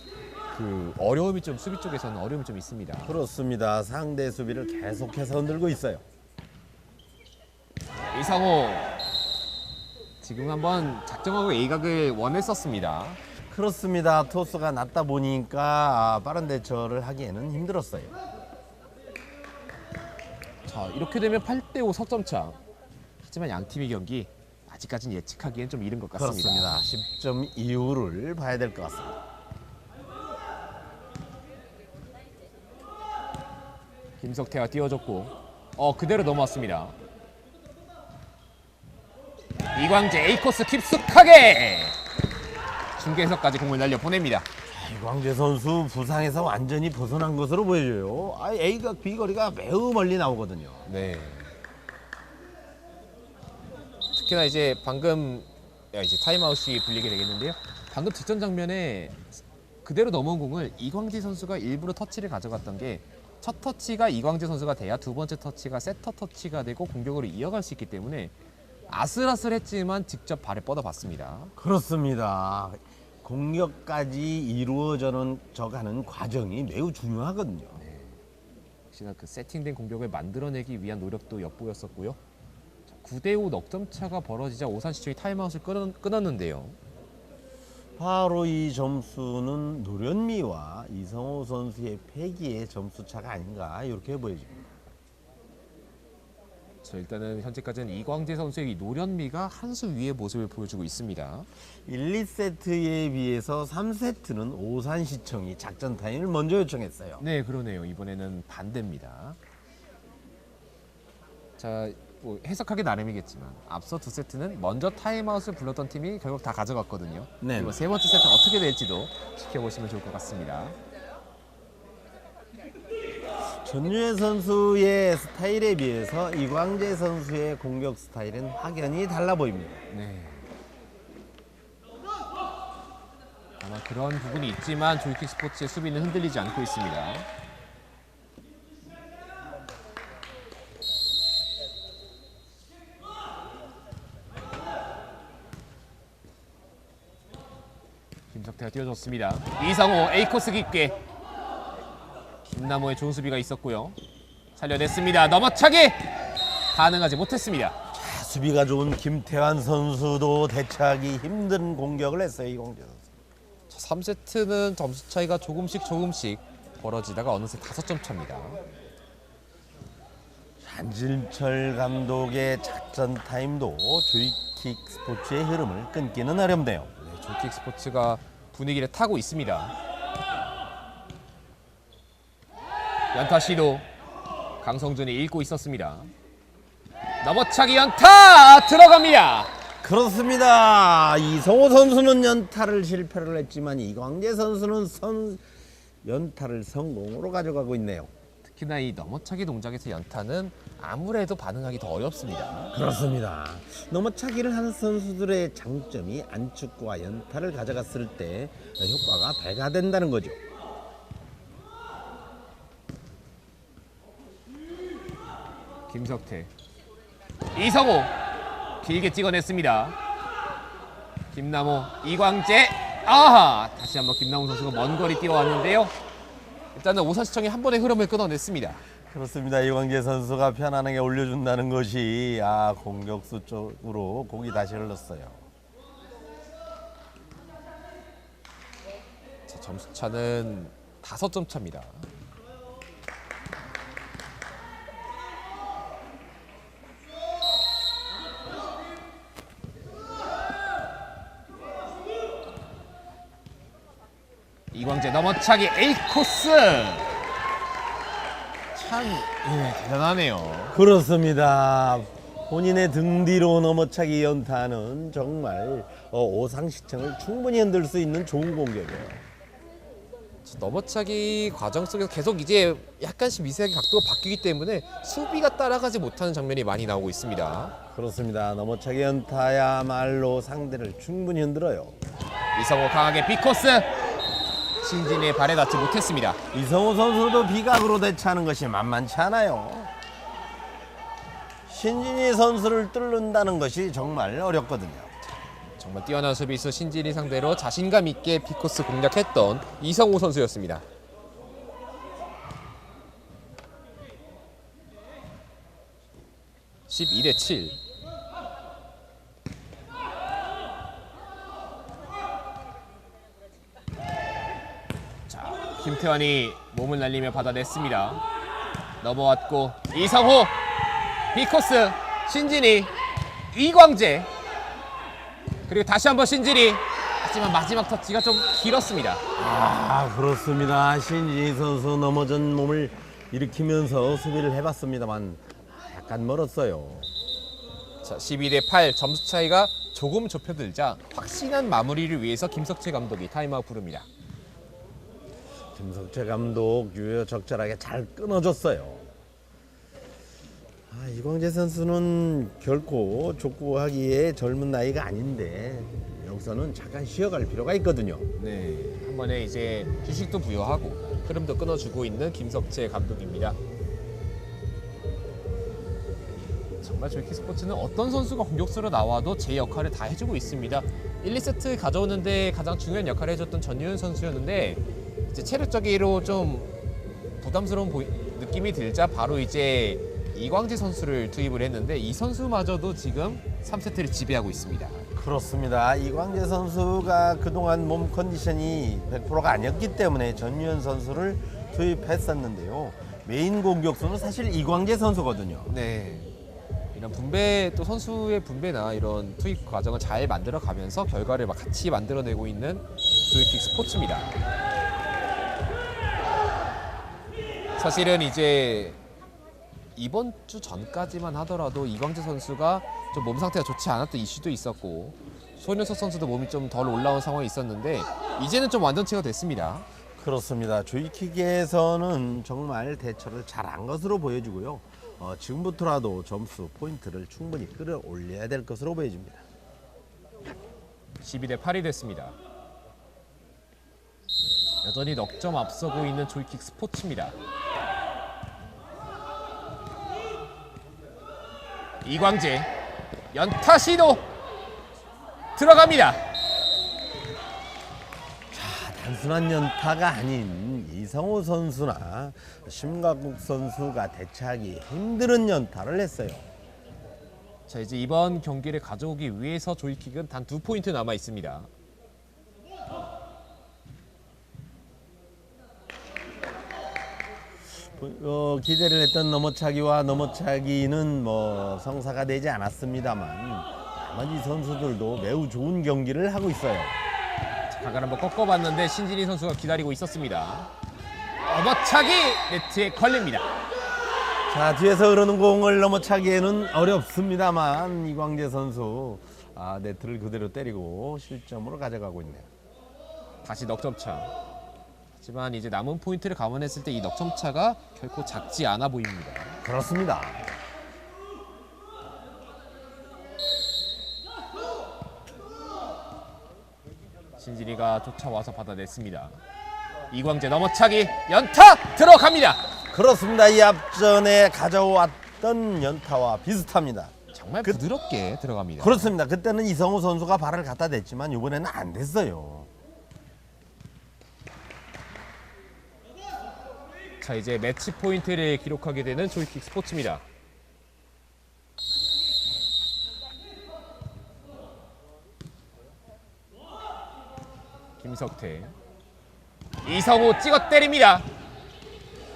그 어려움이 좀 수비 쪽에서는 어려움이 좀 있습니다. 그렇습니다. 상대 수비를 계속해서 흔들고 있어요. 이상호 지금 한번 작정하고 A각을 원했었습니다. 그렇습니다. 토스가 낮다 보니까 빠른 대처를 하기에는 힘들었어요. 자, 이렇게 되면 8대5 석점 차. 하지만 양 팀의 경기 아직까지는 예측하기엔 좀 이른 것 같습니다. 그렇습니다. 10점 이후를 봐야 될 것 같습니다. 김석태가 띄워줬고 그대로 넘어왔습니다. 이광재 A코스 깊숙하게 중계에서까지 공을 날려 보냅니다. 이광재 선수 부상에서 완전히 벗어난 것으로 보여져요. A각 B거리가 매우 멀리 나오거든요. 네. 특히나 이제 방금 이제 타임아웃이 불리게 되겠는데요. 방금 뒷전 장면에 그대로 넘어온 공을 이광재 선수가 일부러 터치를 가져갔던 게 첫 터치가 이광재 선수가 돼야 두 번째 터치가 세터 터치가 되고 공격으로 이어갈 수 있기 때문에 아슬아슬했지만 직접 발을 뻗어봤습니다. 그렇습니다. 공격까지 이루어져가는 과정이 매우 중요하거든요. 역시나 그 세팅된 공격을 만들어내기 위한 노력도 엿보였었고요. 9대5 넉점 차가 벌어지자 오산시청이 타임아웃을 끊었는데요. 바로 이 점수는 노련미와 이성호 선수의 패기의 점수 차가 아닌가 이렇게 보여집니다. 일단은 현재까지는 이광재 선수의 이 노련미가 한 수 위의 모습을 보여주고 있습니다. 1, 2세트에 비해서 3세트는 오산시청이 작전 타임을 먼저 요청했어요. 네, 그러네요. 이번에는 반대입니다. 자, 뭐 해석하기 나름이겠지만 앞서 두 세트는 먼저 타임아웃을 불렀던 팀이 결국 다 가져갔거든요. 네. 그리고 세 번째 세트 어떻게 될지도 지켜보시면 좋을 것 같습니다. 전유혜 선수의 스타일에 비해서 이광재 선수의 공격 스타일은 확연히 달라 보입니다. 네. 아마 그런 부분이 있지만 조이킥 스포츠의 수비는 흔들리지 않고 있습니다. 김석태가 띄워줬습니다. 이상호 A코스 깊게. 김남호의 좋은 수비가 있었고요. 살려냈습니다. 넘어차기 가능하지 못했습니다. 수비가 좋은 김태환 선수도 대처하기 힘든 공격을 했어요. 이광재 선수. 3세트는 점수 차이가 조금씩 벌어지다가 어느새 5점 차입니다. 한진철 감독의 작전 타임도 조이킥 스포츠의 흐름을 끊기는 어렵네요. 네, 조이킥 스포츠가 분위기를 타고 있습니다. 연타 시도 강성준이 읽고 있었습니다. 넘어차기 연타 들어갑니다. 그렇습니다. 이성호 선수는 연타를 실패를 했지만 이광재 선수는 연타를 성공으로 가져가고 있네요. 특히나 이 넘어차기 동작에서 연타는 아무래도 반응하기 더 어렵습니다. 그렇습니다. 넘어차기를 하는 선수들의 장점이 안축과 연타를 가져갔을 때 효과가 배가 된다는 거죠. 김석태, 이성호 길게 찍어냈습니다. 김남호, 이광재. 아하! 다시 한번 김남호 선수가 먼 거리 뛰어왔는데요. 일단은 오산시청이 한 번의 흐름을 끊어냈습니다. 그렇습니다. 이광재 선수가 편안하게 올려준다는 것이 공격수 쪽으로 공이 다시 흘렀어요. 자, 점수 차는 5점 차입니다. 이광재 넘어차기 A 코스. 참 대단하네요. 그렇습니다. 본인의 등 뒤로 넘어차기 연타는 정말 오상시청을 충분히 흔들 수 있는 좋은 공격이에요. 넘어차기 과정 속에서 계속 이제 약간씩 미세하게 각도가 바뀌기 때문에 수비가 따라가지 못하는 장면이 많이 나오고 있습니다. 그렇습니다. 넘어차기 연타야말로 상대를 충분히 흔들어요. 이성호 강하게 B코스. 신진이의 발에 닿지 못했습니다. 이성호 선수도 비각으로 대처하는 것이 만만치 않아요. 신진희 선수를 뚫는다는 것이 정말 어렵거든요. 정말 뛰어난 수비수 신진이 상대로 자신감 있게 B코스 공략했던 이성호 선수였습니다. (12대 7) 자, 김태환이 몸을 날리며 받아냈습니다. 넘어왔고 이성호 B코스 신진이 이광재 그리고 다시 한번 신진이. 하지만 마지막 터치가 좀 길었습니다. 그렇습니다. 신진희 선수 넘어진 몸을 일으키면서 수비를 해봤습니다만 약간 멀었어요. 자, 12대 8 점수 차이가 조금 좁혀들자 확실한 마무리를 위해서 김석재 감독이 타임아웃 부릅니다. 김석재 감독 유효적절하게 잘 끊어줬어요. 이광재 선수는 결코 족구하기에 젊은 나이가 아닌데 여기서는 잠깐 쉬어갈 필요가 있거든요. 네, 한 번에 이제 휴식도 부여하고 흐름도 끊어주고 있는 김석재 감독입니다. 정말 조이킥 스포츠는 어떤 선수가 공격수로 나와도 제 역할을 다 해주고 있습니다. 1, 2세트 가져오는데 가장 중요한 역할을 해줬던 전유현 선수였는데 이제 체력적으로 좀 부담스러운 느낌이 들자 바로 이제 이광재 선수를 투입을 했는데 이 선수마저도 지금 3세트를 지배하고 있습니다. 그렇습니다. 이광재 선수가 그동안 몸 컨디션이 100%가 아니었기 때문에 전유현 선수를 투입했었는데요. 메인 공격수는 사실 이광재 선수거든요. 네, 이런 분배 또 선수의 분배나 이런 투입 과정을 잘 만들어가면서 결과를 같이 만들어내고 있는 조이킥 스포츠입니다. 사실은 이제 이번 주 전까지만 하더라도 이광재 선수가 좀 몸 상태가 좋지 않았던 이슈도 있었고 손윤석 선수도 몸이 좀 덜 올라온 상황이 있었는데 이제는 좀 완전체가 됐습니다. 그렇습니다. 조이킥에서는 정말 대처를 잘한 것으로 보여지고요. 지금부터라도 점수 포인트를 충분히 끌어올려야 될 것으로 보여집니다. 12대 8이 됐습니다. 여전히 넉 점 앞서고 있는 조이킥 스포츠입니다. 이광재 연타 시도 들어갑니다. 단순한 연타가 아닌 이성호 선수나 심각국 선수가 대처하기 힘든 연타를 했어요. 자, 이제 이번 경기를 가져오기 위해서 조이킥은 단 2포인트 남아 있습니다. 기대를 했던 넘어차기와 넘어차기는 성사가 되지 않았습니다만 나머지 선수들도 매우 좋은 경기를 하고 있어요. 각을 한번 꺾어봤는데 신진희 선수가 기다리고 있었습니다. 넘어차기 네트에 걸립니다. 자, 뒤에서 흐르는 공을 넘어차기에는 어렵습니다만 이광재 선수 네트를 그대로 때리고 실점으로 가져가고 있네요. 다시 넉점 차. 하지만 이제 남은 포인트를 감안했을 때 이 넉점 차가 결코 작지 않아 보입니다. 그렇습니다. 신진이가 쫓아와서 받아냈습니다. 이광재 넘어차기 연타 들어갑니다. 그렇습니다. 이 앞전에 가져왔던 연타와 비슷합니다. 정말 부드럽게 들어갑니다. 그렇습니다. 그때는 이성우 선수가 발을 갖다 댔지만 이번에는 안 됐어요. 자, 이제 매치 포인트를 기록하게 되는 조이킥 스포츠입니다. 김석태, 이성우 찍어 때립니다.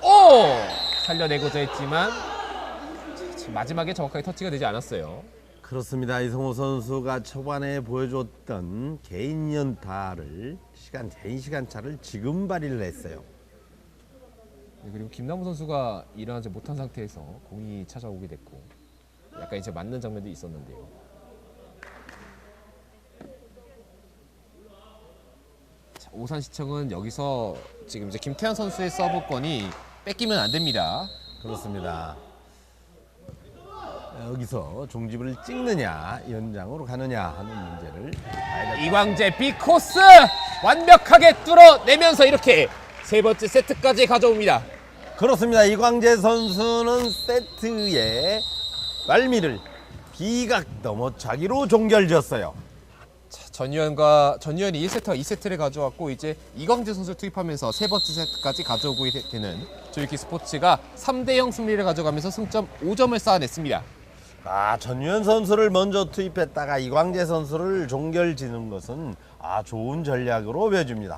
오! 살려내고자 했지만 마지막에 정확하게 터치가 되지 않았어요. 그렇습니다. 이성우 선수가 초반에 보여줬던 개인 연타를 개인 시간차를 지금 발휘를 했어요. 네, 그리고 김남우 선수가 일어나지 못한 상태에서 공이 찾아오게 됐고 약간 이제 맞는 장면도 있었는데요. 자, 오산시청은 여기서 지금 이제 김태현 선수의 서브권이 뺏기면 안 됩니다. 그렇습니다. 여기서 종집을 찍느냐 연장으로 가느냐 하는 문제를 봐야 될 이광재 빅코스 완벽하게 뚫어내면서 이렇게 세 번째 세트까지 가져옵니다. 그렇습니다. 이광재 선수는 세트의 말미를 비각 넘어차기로 종결지었어요. 전유현이 1세트와 2세트를 가져왔고 이제 이광재 선수를 투입하면서 세 번째 세트까지 가져오게 되는 조이킥 스포츠가 3대0 승리를 가져가면서 승점 5점을 쌓아냈습니다. 전유현 선수를 먼저 투입했다가 이광재 선수를 종결지는 것은 좋은 전략으로 보여집니다.